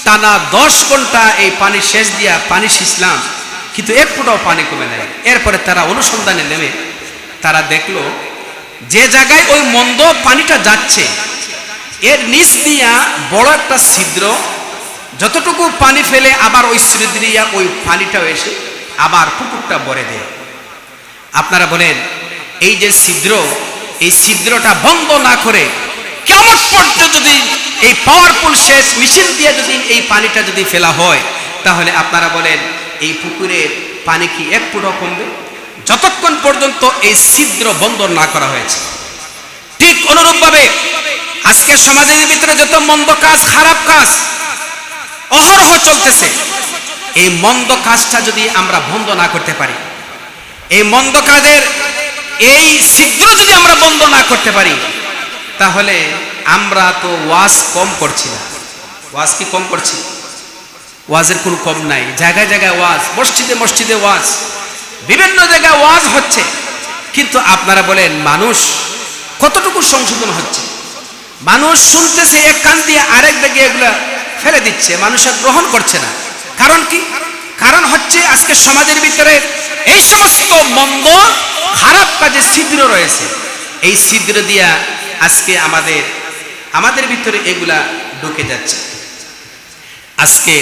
টানা 10 ঘন্টা এই পানি সেচ দিয়া পানি সিঁচলাম, কিন্তু 1 ফুটাও পানি কমে নেই। এরপরে তারা অনুসন্ধানে নেমে তারা দেখলো যে জায়গায় ওই মন্দ পানিটা যাচ্ছে এর নিচ দিয়া বড় একটা ছিদ্র, যতটুকু পানি ফেলে আবার ওই ছিদ্র দিয়া ওই পানিটাও এসে আবার পুকুরটা ভরে দেয়। আপনারা বলেন এই যে ছিদ্র, এই ছিদ্রটা বন্ধ না করে কিয়ামত পর্যন্ত যদি এই পাওয়ারফুল সেচ মেশিন দিয়ে যদি এই পানিটা যদি ফেলা হয়, তাহলে আপনারা বলেন এই পুকুরের পানি কি 1 ফুটও কমবে? যতক্ষণ পর্যন্ত এই ছিদ্র বন্ধ না করা হয়েছে। ঠিক অনুরূপভাবে আজকে সমাজের ভিতরে যত মন্দ কাজ খারাপ কাজ অহরহ চলতেছে, এই মন্দ কাজটা যদি আমরা বন্ধ না করতে পারি, এই মন্দ কাজের এই ছিদ্র যদি আমরা বন্ধ না করতে পারি, তাহলে আমরা তো ওয়াজ কম করছি না। ওয়াজ কি কম করছি? ওয়াজের কোনো কম নাই। জায়গায় জায়গায় ওয়াজ, মসজিদে মসজিদে ওয়াজ, বিভিন্ন জায়গায় ওয়াজ হচ্ছে, কিন্তু আপনারা বলেন মানুষ কতটুকু সংশোধন হচ্ছে? মানুষ শুনতেছে এক কান দিয়ে আরেক দিকে এগুলা ফেলে দিচ্ছে, মানুষ আর গ্রহণ করছে না। কারণ কি? কারণ হচ্ছে আজকে সমাজের ভিতরে এই সমস্ত মন্দ খারাপ কাজে ছিদ্র রয়েছে। এই ছিদ্র দিয়া আজকে আমাদের ভিতরে এগুলা ঢুকে যাচ্ছে। আজকে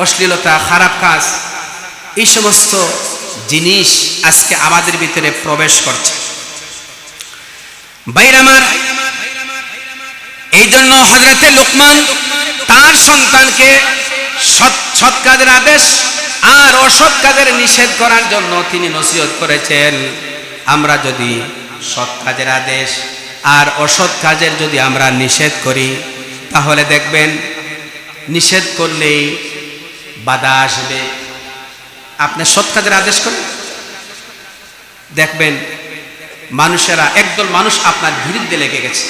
অশ্লীলতা, খারাপ কাজ, এই সমস্ত জিনিস আজকে আমাদের ভিতরে প্রবেশ করছে। ভাইরা আমার, এই জন্য হযরতে লোকমান তার সন্তানকে সৎ কাজের আদেশ আর অসৎ কাজের নিষেধ করার জন্য তিনি নসিহত করেছেন। আমরা যদি সৎ কাজের আদেশ আর অসৎ কাজের যদি আমরা নিষেধ করি, তাহলে দেখবেন নিষেধ করলেই বাধা আসবে। আপনি সৎ কাজের আদেশ করেন, দেখবেন মানুষেরা, একদল মানুষ আপনার বিরুদ্ধে লেগে গেছে।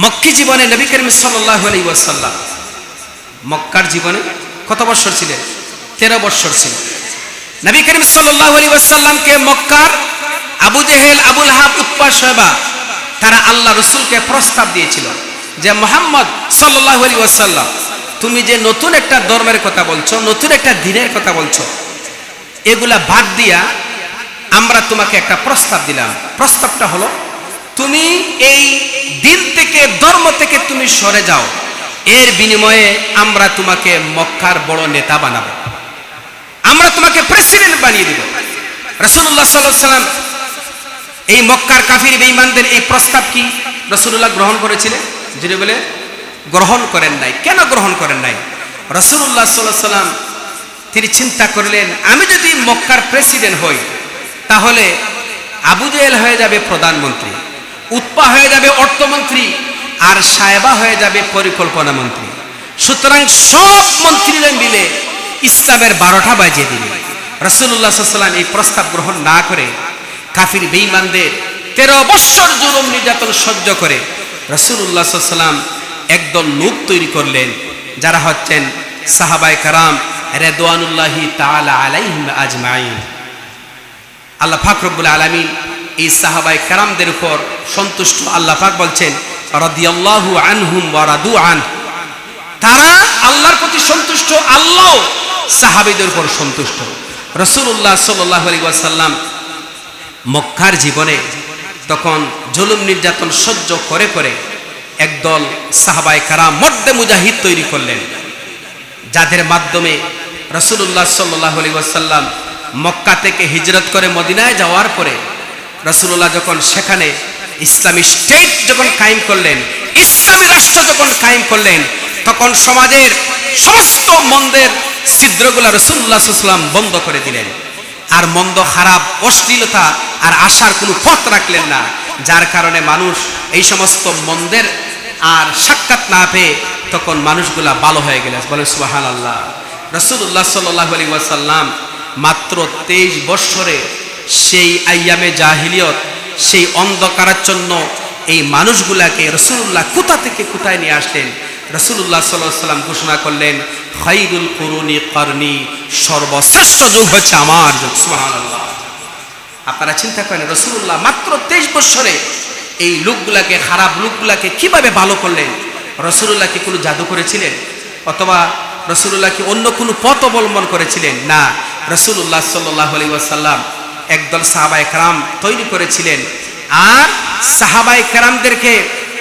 মক্কি জীবনে নবী করিম সাল্লাল্লাহু আলাইহি ওয়াসাল্লাম মক্কার জীবনে কত বছর ছিলেন? 13 বছর ছিল। নবী করিম সাল্লাল্লাহু আলাইহি ওয়াসাল্লামকে মক্কার আবু জেহেল, আবু লাহাব, উতবা, শায়বা তারা আল্লাহ রাসূলকে প্রস্তাব দিয়েছিল যে মুহাম্মদ সাল্লাল্লাহু আলাইহি ওয়াসাল্লাম, তুমি যে নতুন একটা ধর্মের কথা বলছো, নতুন একটা দ্বীনের কথা বলছো, এগুলা বাদ দিয়া আমরা তোমাকে একটা প্রস্তাব দিলাম। প্রস্তাবটা হলো তুমি এই দিন থেকে, ধর্ম থেকে তুমি সরে যাও, এর বিনিময়ে আমরা তোমাকে মক্কার বড় নেতা বানাবো, আমরা তোমাকে প্রেসিডেন্ট বানিয়ে দিব। রাসূলুল্লাহ সাল্লাল্লাহু আলাইহি ওয়াসাল্লাম এই মক্কার কাফির বেঈমানদের এই প্রস্তাব কি রাসূলুল্লাহ গ্রহণ করেছিলেন? যিনি বলে গ্রহণ করেন নাই। কেন গ্রহণ করেন নাই? রাসূলুল্লাহ সাল্লাল্লাহু আলাইহি ওয়াসাল্লাম তিনি চিন্তা করলেন, আমি যদি মক্কার প্রেসিডেন্ট হই, তাহলে আবু জেহেল হয়ে যাবে প্রধানমন্ত্রী, উতবা হয়ে যাবে অর্থমন্ত্রী, আর শায়বা হয়ে যাবে পরিকল্পনা মন্ত্রী। সুতরাং সব মন্ত্রীরা মিলে ইসলামের 12টা বাজিয়ে দিবে। রাসূলুল্লাহ সাল্লাল্লাহু আলাইহি ওয়াসাল্লাম এই প্রস্তাব গ্রহণ না করে কাফির বেঈমানদের 13 বছর জুলুম নির্যাতন সহ্য করে রাসূলুল্লাহ সাল্লাল্লাহু আলাইহি ওয়াসাল্লাম একদল লোক তৈরি করলেন, যারা হচ্ছেন সাহাবায়ে কেরাম রিদওয়ানুল্লাহি তাআলা আলাইহিম আজমাইন। আল্লাহ পাক রব্বুল আলামিন এই সাহাবায়ে কেরামদের উপর সন্তুষ্ট। আল্লাহ পাক বলছেন রাদিয়াল্লাহু আনহুম ওয়া রাদু আন, তারা আল্লাহর প্রতি সন্তুষ্ট, আল্লাহ সাহাবীদের উপর সন্তুষ্ট। রাসূলুল্লাহ সাল্লাল্লাহু আলাইহি ওয়াসাল্লাম মক্কার জীবনে তখন জুলুম নির্যাতন সহ্য করে করে একদল সাহাবায়ে কেরাম মর্দে মুজাহিদ তৈরি করলেন, যাদের মাধ্যমে রাসূলুল্লাহ সাল্লাল্লাহু আলাইহি ওয়াসাল্লাম মক্কা থেকে হিজরত করে মদিনায় যাওয়ার পরে রাসূলুল্লাহ যখন সেখানে ইসলামী স্টেট যখন কায়েম করলেন, ইসলামী রাষ্ট্র যখন কায়েম করলেন, তখন সমাজের সমস্ত মন্দের ছিদ্রগুলা রাসূলুল্লাহ সাল্লাল্লাহু আলাইহি ওয়াসাল্লাম বন্ধ করে দিলেন। আর মন্দ, খারাপ, অশ্লীলতা আর আশার কোনো পথ রাখলেন না, যার কারণে মানুষ এই সমস্ত মন্দের আর সাক্ষাৎ না পেয়ে তখন মানুষগুলা ভালো হয়ে গেল। বলে সুবহানাল্লাহ। রাসূলুল্লাহ সাল্লাল্লাহু আলাইহি ওয়াসাল্লাম মাত্র 23 বছরে সেই আইয়ামে জাহিলিয়ত, সেই অন্ধকারাচ্ছন্ন এই মানুষগুলাকে রাসূলুল্লাহ কোথা থেকে কোথায় নিয়ে আসলেন। রাসূলুল্লাহ সাল্লাল্লাহু আলাইহি ওয়াসাল্লাম ঘোষণা করলেন, খায়রুল কুরুনি করনি, সর্বশ্রেষ্ঠ যুগ হচ্ছে আমার যুগ। সুবহানাল্লাহ। আপনারা চিন্তা করেন রাসূলুল্লাহ মাত্র 23 বছরে এই লোকগুলাকে, খারাপ লোকগুলাকে কিভাবে ভালো করলেন। রাসূলুল্লাহ কি কোনো জাদু করেছিলেন, অথবা রাসূলুল্লাহ কি অন্য কোনো পথ অবলম্বন করেছিলেন? না, রাসূলুল্লাহ সাল্লাল্লাহু আলাইহি ওয়াসাল্লাম একদল সাহাবায়ে কেরাম তৈরি করেছিলেন, আর সাহাবায়ে কেরামদেরকে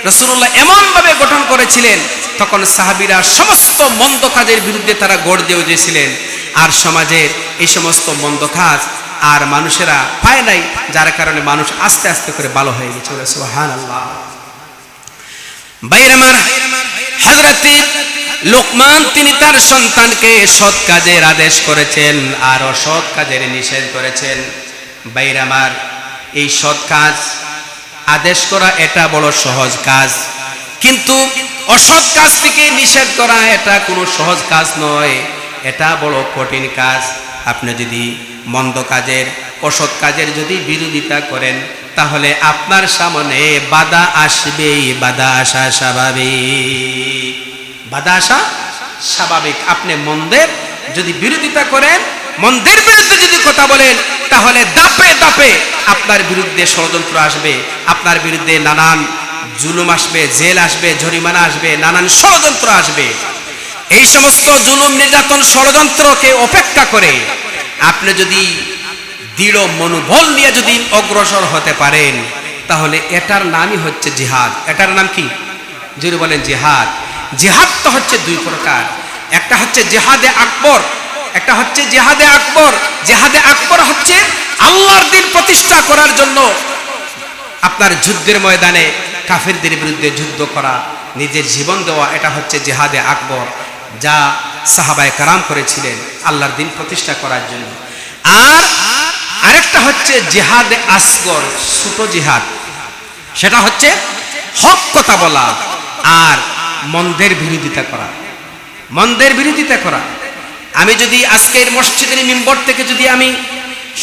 রাসূলুল্লাহ এমনভাবে গঠন করেছিলেন তখন সাহাবীরা সমস্ত মন্দ কাজের বিরুদ্ধে তারা গর্জে উঠেছিলেন। আর সমাজের এই সমস্ত মন্দ কাজ আর মানুষেরা পায় নাই, যার কারণে মানুষ আস্তে আস্তে করে ভালো হয়ে গেছে। সুবহানাল্লাহ। ভাইরা আমার, হযরত লোকমান তিনি তার সন্তানকে সৎ কাজের আদেশ করেছেন আর অসৎ কাজের নিষেধ করেছেন। ভাইরা আমার, এই সৎ কাজ আদেশ করা এটা বড় সহজ কাজ, কিন্তু অসৎ কাজ থেকে নিষেধ করা এটা কোনো সহজ কাজ নয়, এটা বড় কঠিন কাজ। আপনি যদি মন্দ কাজের, অসৎ কাজের যদি বিরোধিতা করেন, তাহলে আপনার সামনে বাধা আসবেই। বাধা আসা স্বাভাবিক, বাধা আসা স্বাভাবিক। আপনি মন্দের যদি বিরোধিতা করেন, মন্দের বিরুদ্ধে যদি কথা বলেন, তাহলে দাপে দাপে আপনার বিরুদ্ধে ষড়যন্ত্র আসবে, আপনার বিরুদ্ধে নানান জুলুম আসবে, জেল আসবে, জরিমানা আসবে, নানান ষড়যন্ত্র আসবে। এই সমস্ত জুলুম, নির্যাতন, ষড়যন্ত্রকে উপেক্ষা করে আপনি যদি দৃঢ় মনোবল নিয়ে যদি অগ্রসর হতে পারেন, তাহলে এটার নামই হচ্ছে জিহাদ। এটার নাম কি? যদি বলেন জিহাদ। জিহাদ তো হচ্ছে দুই প্রকার, একটা হচ্ছে জিহাদে আকবর, একটা হচ্ছে জিহাদে আকবর। জিহাদে আকবর হচ্ছে আল্লাহর দ্বীন প্রতিষ্ঠা করার জন্য আপনার যুদ্ধের ময়দানে কাফেরদের বিরুদ্ধে যুদ্ধ করা, নিজের জীবন দেওয়া, এটা হচ্ছে জিহাদে আকবর, যা সাহাবায়ে কেরাম করেছিলেন আল্লাহর দ্বীন প্রতিষ্ঠা করার জন্য। আর আরেকটা হচ্ছে জিহাদে আসগর, ছোট জিহাদ, সেটা হচ্ছে হক কথা বলা আর মন্দের বিরোধিতা করা। মন্দের বিরোধিতা করা। আমি যদি আজকের মসজিদের মিম্বর থেকে যদি আমি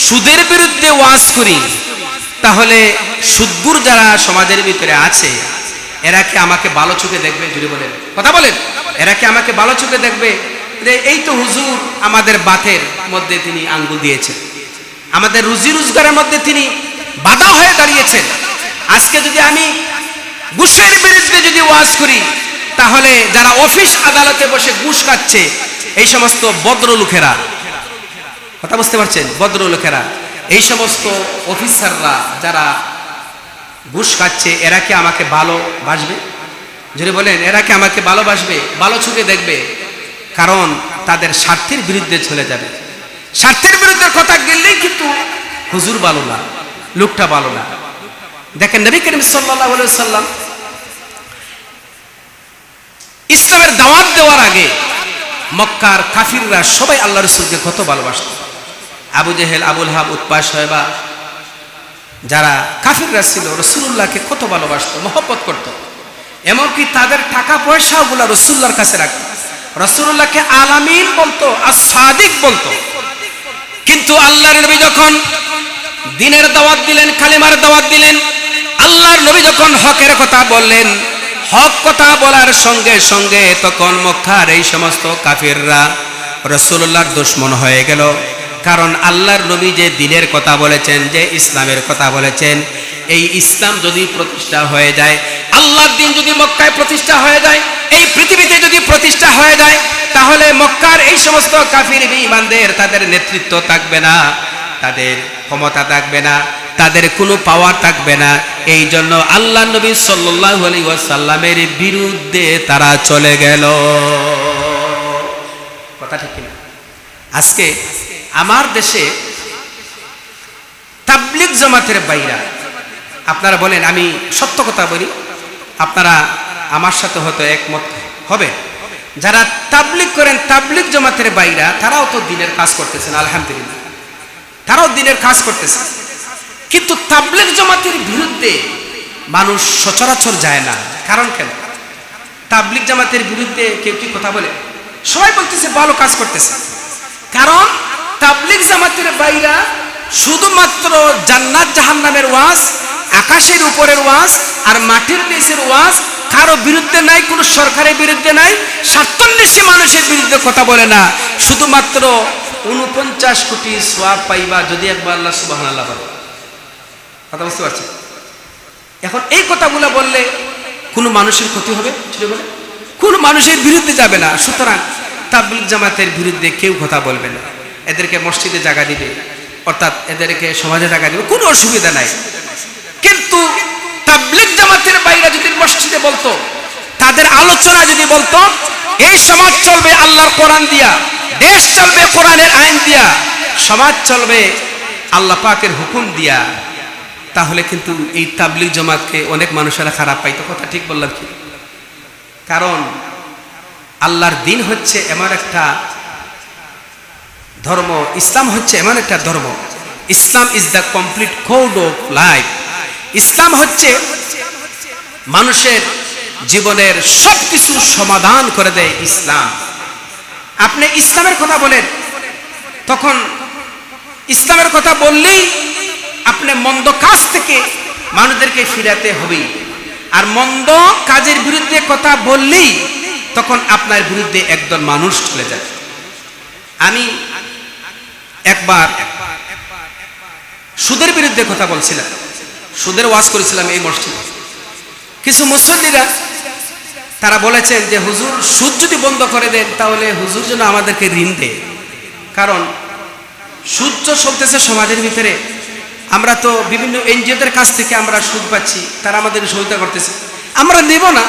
সুদের বিরুদ্ধে ওয়াজ করি, তাহলে সুদগুর যারা সমাজের ভিতরে আছে, এরা কি আমাকে ভালো চোখে দেখবে? যদি বলেন, কথা বলেন, এরা কি আমাকে ভালো চোখে দেখবে? এই তো হুজুর আমাদের বাতের মধ্যে তিনি আঙ্গুল দিয়েছেন, আমাদের রুজি রোজগারের মধ্যে তিনি বাধা হয়ে দাঁড়িয়েছেন। আজকে যদি আমি ঘুষের বিরুদ্ধে যদি ওয়াজ করি, তাহলে যারা অফিস আদালতে বসে ঘুষ খাচ্ছে, এই সমস্ত ভদ্রলোকেরা, কথা বুঝতে পারছেন, ভদ্রলোকেরা, এই সমস্ত অফিসাররা যারা ঘুষ খাচ্ছে, এরা কি আমাকে ভালোবাসবে? যদি বলেন, এরা কি আমাকে ভালোবাসবে, ভালো চোখে দেখবে? কারণ তাদের স্বার্থের বিরুদ্ধে চলে যাবে। স্বার্থের বিরুদ্ধে কথা গেলেই কিন্তু হুজুর ভালো না, লোকটা ভালো না। দেখেন নবী করিম সাল্লাল্লাহু আলাইহি ওয়াসাল্লাম ইসলামের দাওয়াত দেওয়ার আগে মক্কার কাফিররা সবাই আল্লাহ রাসূলকে কত ভালোবাসত। আবু জেহেল, আবুল হাব, উতবা, শয়বা, যারা কাফিররা ছিল রাসূলুল্লাহকে কত ভালোবাসত, মহব্বত করত। এমনকি তাদের টাকা পয়সাগুলো রাসূলুল্লাহর কাছে রাখত। রাসূলুল্লাহকে আলামিন বলতো, as-সাদিক বলতো। কিন্তু আল্লাহর নবী যখন দ্বীনের দাওয়াত দিলেন, কালেমার দাওয়াত দিলেন, আল্লাহর নবী যখন হকের কথা বললেন, হক কথা বলার সঙ্গে সঙ্গে তখন মক্কার এই সমস্ত কাফিররা রাসূলুল্লাহর দুশমন হয়ে গেল। কারণ আল্লাহর নবী যে দ্বীনের কথা বলেছেন, যে ইসলামের কথা বলেছেন, এই ইসলাম যদি প্রতিষ্ঠা হয়ে যায়, আল্লাহর দ্বীন যদি মক্কায় প্রতিষ্ঠা হয়ে যায়, এই পৃথিবীতে যদি প্রতিষ্ঠা হয়ে যায়, তাহলে মক্কার এই সমস্ত কাফির বেঈমানদের তাদের নেতৃত্ব থাকবে না, তাদের ক্ষমতা থাকবে না, তাদের কোনো পাওয়ার থাকবে না। এই জন্য আল্লাহ নবী সাল্লাল্লাহু আলাইহি ওয়াসাল্লামের বিরুদ্ধে তারা চলে গেল। কথা ঠিক কিনা? আজকে আমার দেশে তাবলিগ জামাতের বাইরা, আপনারা বলেন, আমি সত্য কথা বলি, আপনারা আমার সাথে হয়তো একমত হবে, যারা তাবলিগ করেন, তাবলিগ জামাতের বাইরা, তারাও তো দিনের কাজ করতেছেন, আলহামদুলিল্লাহ, তারাও দিনের কাজ করতেছে। কিন্তু তাবলিগ জামাতের বিরুদ্ধে মানুষ সচরাচর যায় না। কারণ কেন? তাবলিগ জামাতের বিরুদ্ধে কেউ কি কথা বলে? সবাই বলতেছে ভালো কাজ করতেছে। কারণ তাবলিগ জামাতের বাইরা শুধুমাত্র জান্নাত জাহান্নামের ওয়াজ, আকাশের উপরের ওয়াজ আর মাটির নিচের ওয়াজ, কারো বিরুদ্ধে নাই, কোনো সরকারের বিরুদ্ধে নাই, ৪৭ মানুষের বিরুদ্ধে কথা বলে না। শুধুমাত্র ৪৯ কোটি সওয়াব পাইবা যদি একবার আল্লাহ সুবহানাল্লাহ বলে। কথা বুঝতে পারছেন? এখন এই কথাগুলো বললে কোনো মানুষের ক্ষতি হবে? কোনো মানুষের বিরুদ্ধে যাবে না। সুতরাং তাবলিগ জামাতের বিরুদ্ধে কেউ কথা বলবে না। এদেরকে মসজিদে জায়গা দিবে, অর্থাৎ এদেরকে সমাজে জায়গা দিবে, কোনো অসুবিধা নাই। কিন্তু তাবলিগ জামাতের বাইরে যদি মসজিদে বলতো, তাদের আলোচনা যদি বলতো, এই সমাজ চলবে আল্লাহর কোরআন দিয়া, দেশ চলবে কোরআনের আইন দিয়া, সমাজ চলবে আল্লাহ পাকের হুকুম দিয়া, তাহলে কিন্তু এই তাবলিগ জামাতকে অনেক মানুষেরা খারাপ পাইতো। কথা ঠিক বললাম কি? কারণ আল্লাহর দিন হচ্ছে এমন একটা ধর্ম, ইসলাম হচ্ছে এমন একটা ধর্ম, Islam is the complete code of life. Islam হচ্ছে মানুষের জীবনের সবকিছু সমাধান করে দেয় ইসলাম। আপনি ইসলামের কথা বলেন, তখন ইসলামের কথা বললেই আপনি মন্দ কাজ থেকে মানুষদেরকে ফিরাতে হবে, আর মন্দ কাজের বিরুদ্ধে কথা বললেই তখন আপনার বিরুদ্ধে একদল মানুষ চলে যায়। আমি একবার সুদের বিরুদ্ধে কথা বলছিলাম, সুদের ওয়াজ করেছিলাম এই মসজিদে। কিছু মুসল্লিরা তারা বলেছেন যে হুজুর, সুদ যদি বন্ধ করে দেন তাহলে হুজুর যেন আমাদেরকে ঋণ দেয়। কারণ সুদ চলতেছে সমাজের ভিতরে, আমরা তো বিভিন্ন এনজিওদের কাছ থেকে আমরা সুদ পাচ্ছি, তারা আমাদেরকে সহায়তা করতেছে, আমরা নেব না,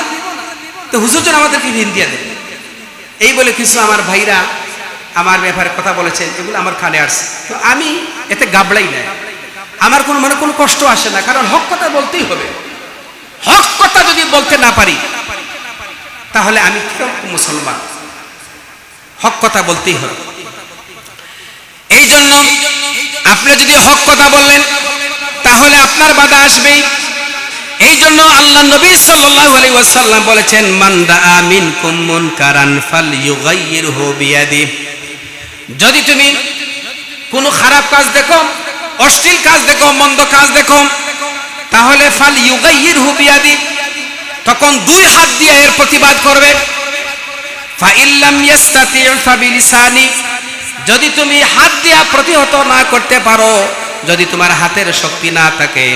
তো হুজুর যেন আমাদেরকে ঋণ দিয়ে দেয়। এই বলে কিছু আমার ভাইরা আমার ব্যাপারে কথা বলেছেন, এগুলো আমার কানে আসছে। তো আমি এতে গাবড়াই নাই, আমার কোনো মনে কোনো কষ্ট আসে না, কারণ হক কথা বলতেই হবে। হক কথা যদি বলতে না পারি তাহলে আমি কিরকম মুসলমান? হক কথা বলতেই হবে। এই জন্য আপনি যদি হক কথা বললেন তাহলে আপনার বাধা আসবেই। এই জন্য আল্লাহ নবী সাল্লাল্লাহু আলাইহি ওয়াসাল্লাম বলেছেন, মান রাআ মিনকুম মুনকারান ফালইউগাইয়িরহু বিয়াদিহি। যদি তুমি কোনো খারাপ কাজ দেখো, অশ্লীল কাজ দেখো, মন্দ কাজ দেখো, তাহলে ফালইউগাইয়িরহু বিয়াদিহি, তখন 2 হাত দিয়ে এর প্রতিবাদ করবে। ফাইল্লাম ইয়াস্তাতি ফাবিলিসানি, যদি তুমি হাত দিয়া প্রতিহত না করতে পারো, যদি তোমার হাতের শক্তি না থাকে,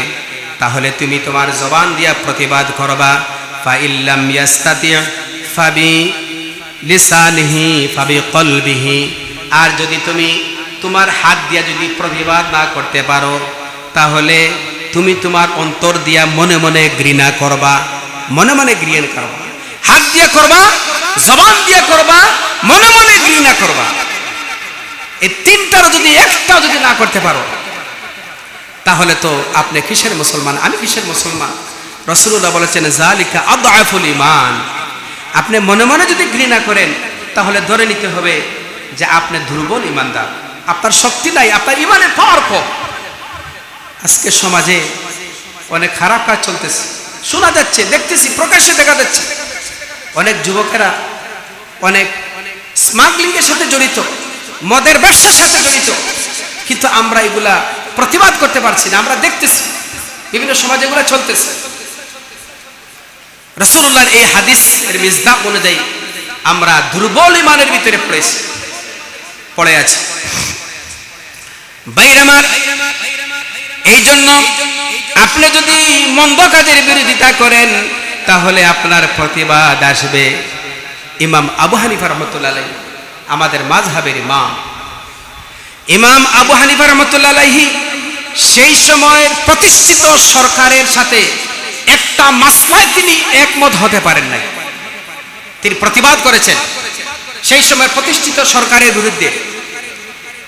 তাহলে তুমি তোমার জবান দিয়া প্রতিবাদ করবা। ফাইল্লাম ইয়াস্তাতি ফাবিলিসানিহি ফাবিকলবিহি, আর যদি তুমি তোমার হাত দিয়া যদি প্রতিবাদ না করতে পারো, তাহলে তুমি তোমার অন্তর দিয়া মনে মনে ঘৃণা করবা, মনে মনে ঘৃণা করবা। হাত দিয়া করবা, জবান দিয়া করবা, মনে মনে ঘৃণা করবা। এই তিনটার যদি একটাও যদি না করতে পারো, তাহলে তো আপনি কিসের মুসলমান, আমি কিসের মুসলমান? রাসূলুল্লাহ বলেছেন, যালিকা আদআফুল ঈমান। আপনি মনে মনে যদি ঘৃণা করেন, তাহলে ধরে নিতে হবে যে আপনি দুর্বল ঈমানদার, আপনার শক্তি নাই, আপনার ঈমানের পাওয়ার কম। আজকে সমাজে অনেক খারাপ কাজ চলতেছে, শোনা যাচ্ছে, দেখতেছি, প্রকাশ্যে দেখা যাচ্ছে। অনেক যুবকেরা অনেক স্মাগলিং এর সাথে জড়িত, মদের ব্যবসার সাথে জড়িত, কিন্তু আমরা এগুলা প্রতিবাদ করতে পারছি না। আমরা দেখতেছি বিভিন্ন সমাজে এগুলা চলতেছে। রাসূলুল্লাহর এই হাদিসের মিজদাক অনুযায়ী আমরা দুর্বল ঈমানের ভিতরে পড়ে আছি। ভাইরা আমার, এই জন্য আপনি যদি মন্দ কাজের বিরোধিতা করেন তাহলে আপনার প্রতিবাদ আসবে। ইমাম আবু হানিফা রাহমাতুল্লাহ আলাইহি, আমাদের মাযহাবের ইমাম আবু হানিফা রাহমাতুল্লাহ আলাইহি সেই সময়ের প্রতিষ্ঠিত সরকারের সাথে একটা মাসলায় তিনি একমত হতে পারেন নাই, তিনি প্রতিবাদ করেছেন। সেই সময় প্রতিষ্ঠিত সরকারের বিরুদ্ধে।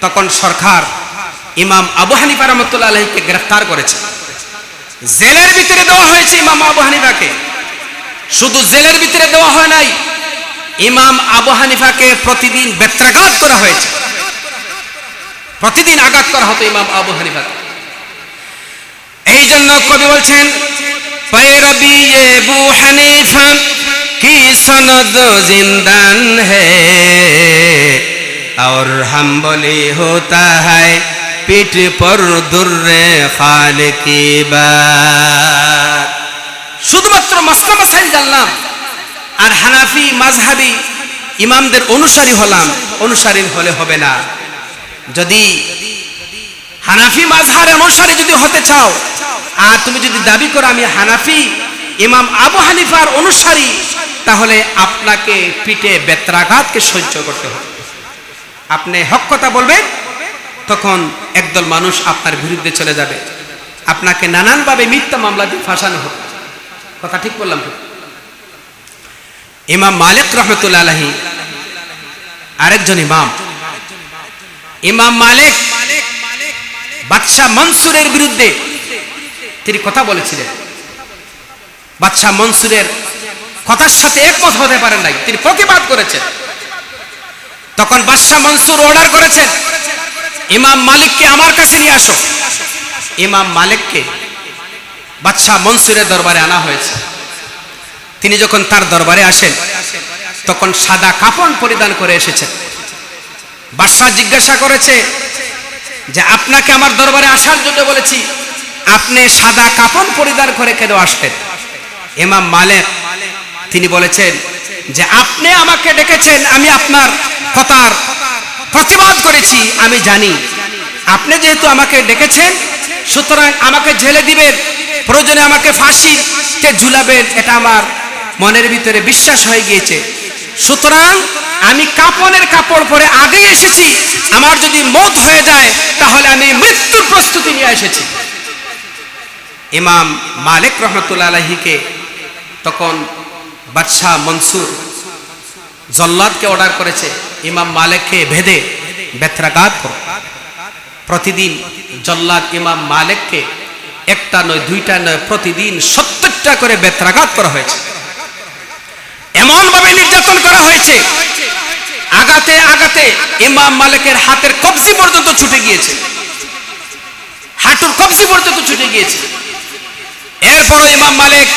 তখন সরকার ইমাম আবু হানিফা রাহমাতুল্লাহ আলাইহিকে গ্রেফতার করেছে, জেলের ভিতরে দেওয়া হয়েছে ইমাম আবু হানিফাকে। শুধু জেলের ভিতরে দেওয়া হয় নাই, ইমাম আবু হানিফাকে প্রতিদিন বেত্রাঘাত করা হয়েছে, প্রতিদিন আঘাত করা হতো ইমাম আবু হানিফাকে। এই জন্য কবি বলছেন, पैरवी ये अबू हनीफा की सनद जिंदान है और हम बोले होता है पीठ पर दुर्रे खाल की बात। শুধুমাত্র মাসলা মাসাইল জানলাম আর হানাফি মাযহাবি ইমামদের অনুসারী হলাম, অনুসারী হলে হবে না। যদি হানাফি মাযহাবের অনুসারী যদি হতে চাও আর তুমি যদি দাবি করো আমি হানাফি ইমাম আবু হানিফার অনুসারী, তাহলে আপনাকে পিঠে বেত্রাঘাতকে সহ্য করতে হবে। আপনি হক কথা বলবেন, তখন একদল মানুষ আপনার বিরুদ্ধে চলে যাবে, আপনাকে নানানভাবে মিথ্যা মামলা দিয়ে ফাঁসানো হবে। কথা ঠিক বললাম তো? ইমাম মালিক রহমতুল্লাহ আলাইহি আরেকজন ইমাম, ইমাম মালিক বাদশাহ মনসুরের বিরুদ্ধে তিনি কথা বলেছিলেন। বাদশাহ মনসুরের কথার সাথে একমত হতে পারেন নাই, তিনি প্রতিবাদ করেছেন। তখন বাদশাহ মনসুর অর্ডার করেছেন, ইমাম মালিককে আমার কাছে নিয়ে আসো। ইমাম মালিককে বাদশাহ মনসুরের দরবারে আনা হয়েছে। তিনি যখন তার দরবারে আসেন, তখন সাদা কাপড় পরিধান করে এসেছেন। বাদশাহ জিজ্ঞাসা করেছে যে আপনাকে আমার দরবারে আসার জন্য বলেছি, আপনি সাদা কাপড় পরিধান করে কেন আসলেন? ইমাম মালিক তিনি বলেছেন যে আপনি আমাকে ডেকেছেন, আমি আপনার কথার প্রতিবাদ করেছি। আমি জানি আপনি যেহেতু আমাকে ডেকেছেন, সুতরাং আমাকে জেলে দিবেন, প্রয়োজনে আমাকে ফাঁসিতে ঝুলাবেন, এটা আমার মনের ভিতরে বিশ্বাস হয়ে গিয়েছে। সুতরাং আমি কাপনের কাপড় পরে আগেই এসেছি, আমার যদি মওত হয়ে যায় তাহলে আমি মৃত্যুর প্রস্তুতি নিয়ে এসেছি। ইমাম মালিক রহমতুল্লাহ আলাইহিকে তখন বাদশাহ মনসুর জল্লাদকে অর্ডার করেছে, ইমাম মালিককে ভেদে বেত্রাঘাত করো। প্রতিদিন জল্লাদ ইমাম মালিককে একটা নয় দুইটা নয়, প্রতিদিন 70টা করে বেত্রাঘাত করা হয়েছে। এমন ভাবে নির্যাতন করা হয়েছে, আগাতে আগাতে ইমাম মালিকের হাতের কবজি পর্যন্ত ছুটে গিয়েছে, হাঁটুর কবজি পর্যন্ত ছুটে গিয়েছে। এরপরও ইমাম মালিক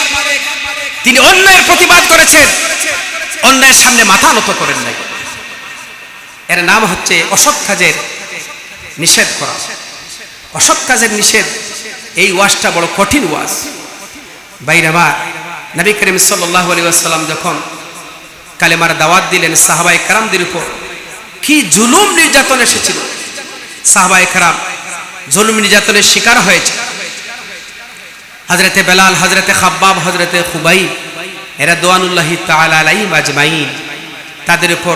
তিনি অন্যায়ের প্রতিবাদ করেছেন, অন্যায়ের সামনে মাথা নত করেন নাই। এর নাম হচ্ছে অসৎ কাজের নিষেধ করা। অসৎ কাজের নিষেধ, এই ওয়াজটা বড় কঠিন ওয়াজ। ভাইরা আমার, নবী করিম সাল্লাল্লাহু আলাইহি ওয়াসাল্লাম যখন কালেমার দাওয়াত দিলেন, সাহাবায়ে কেরামদের উপর কি জুলুম নির্যাতন এসেছিল। সাহাবায়ে কেরাম জুলুম নির্যাতনের শিকার হয়েছে। হযরতে বেলাল, হযরতে খাব্বাব, হযরতে খুবাইব, এরা রাদিয়াল্লাহু তাআলা আলাইহিম আজমাইন, তাদের উপর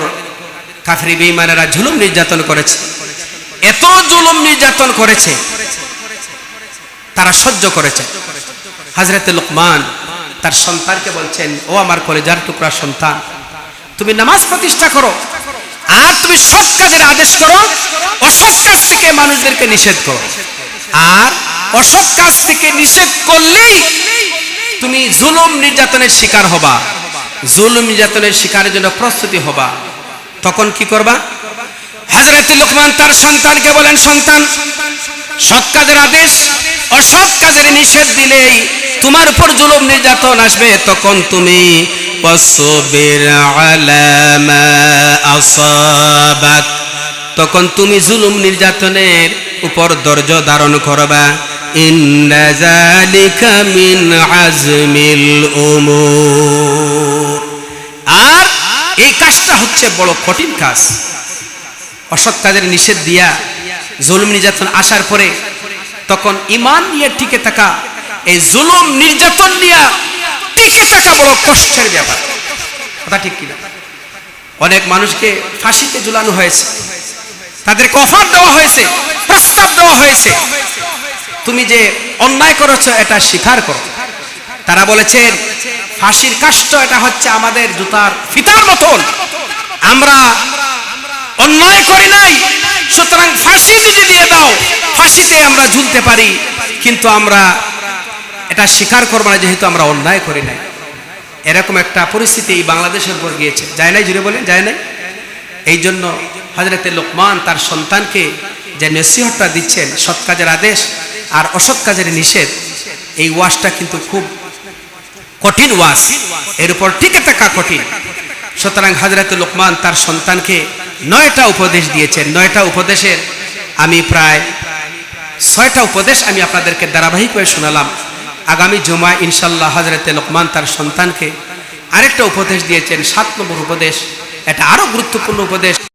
কাফির বেঈমানেরা জুলুম নির্যাতন করেছে। এত জুলুম নির্যাতন করেছে, তারা সহ্য করেছে। হযরতে লুকমান তার সন্তানকে বলছেন, ও আমার কলেজার টুকরা সন্তান, তুমি নামাজ প্রতিষ্ঠা করো আর তুমি সৎ কাজের আদেশ করো, অসৎ কাজ থেকে মানুষদেরকে নিষেধ করো। আর অসৎ কাজ থেকে নিষেধ করলেই তুমি জুলুম নির্যাতনের শিকার হবা, জুলুম নির্যাতনের শিকারের জন্য প্রস্তুতি হবা। তখন কি করবা? হযরত লুকমান তার সন্তানকে বলেন, সন্তান, সৎ কাজের আদেশ অসৎ কাজের নিষেধ দিলেই তোমার উপর জুলুম নির্যাতন আসবে। তখন তুমি ওয়াসবির আলা মা আসাবাক, তখন তুমি জুলুম নির্যাতনের উপর ধৈর্য ধারণ করবা। ইন্না যালিকা মিন আজমিল উমুর, আর এই কাজটা হচ্ছে বড় কঠিন কাজ। অসৎ কাজের নিষেধ দিয়া জুলুম নির্যাতন আসার পরে তখন ঈমান নিয়ে টিকে থাকা, এই জুলুম নির্যাতন নিয়ে টিকে থাকা বড় কষ্টের ব্যাপার। কথা ঠিক কিনা? অনেক মানুষকে ফাঁসিতে ঝুলানো হয়েছে, তাদেরকে অফার দেওয়া হয়েছে, প্রস্তাব দেওয়া হয়েছে, তুমি যে অন্যায় করেছো এটা স্বীকার করো। তারা বলেছেন ফাঁসির কাষ্ঠ এটা হচ্ছে আমাদের জুতার ফিতার মতন, আমরা অন্যায় করি নাই, সুতরাং ফাঁসি যদি দিয়ে দাও ফাঁসিতে আমরা ঝুলতে পারি, কিন্তু আমরা এটা স্বীকার করব না যেহেতু আমরা অন্যায় করি নাই। এরকম একটা পরিস্থিতি এই বাংলাদেশের উপর গিয়েছে, যায় নাই? জুড়ে বলেন, যায় নাই? এই জন্য হযরতে লোকমান তার সন্তানকে যে নসিহতটা দিচ্ছেন, সৎ কাজের আদেশ আর অসৎ কাজের নিষেধ, এই ওয়াজটা কিন্তু খুব কঠিন ওয়াজ, এর উপর টিকে থাকা কঠিন। সুতরাং হযরতে লোকমান তার সন্তানকে 9টা উপদেশ দিয়েছেন। 9টা উপদেশের আমি প্রায় 6টা উপদেশ আমি আপনাদেরকে ধারাবাহিকভাবে শোনালাম। আগামী জুমায় ইনশাআল্লাহ হযরতে লোকমান তার সন্তানকে আরেকটা উপদেশ দিয়েছেন, 7 নম্বর উপদেশ। এটা আরো গুরুত্বপূর্ণ উপদেশ।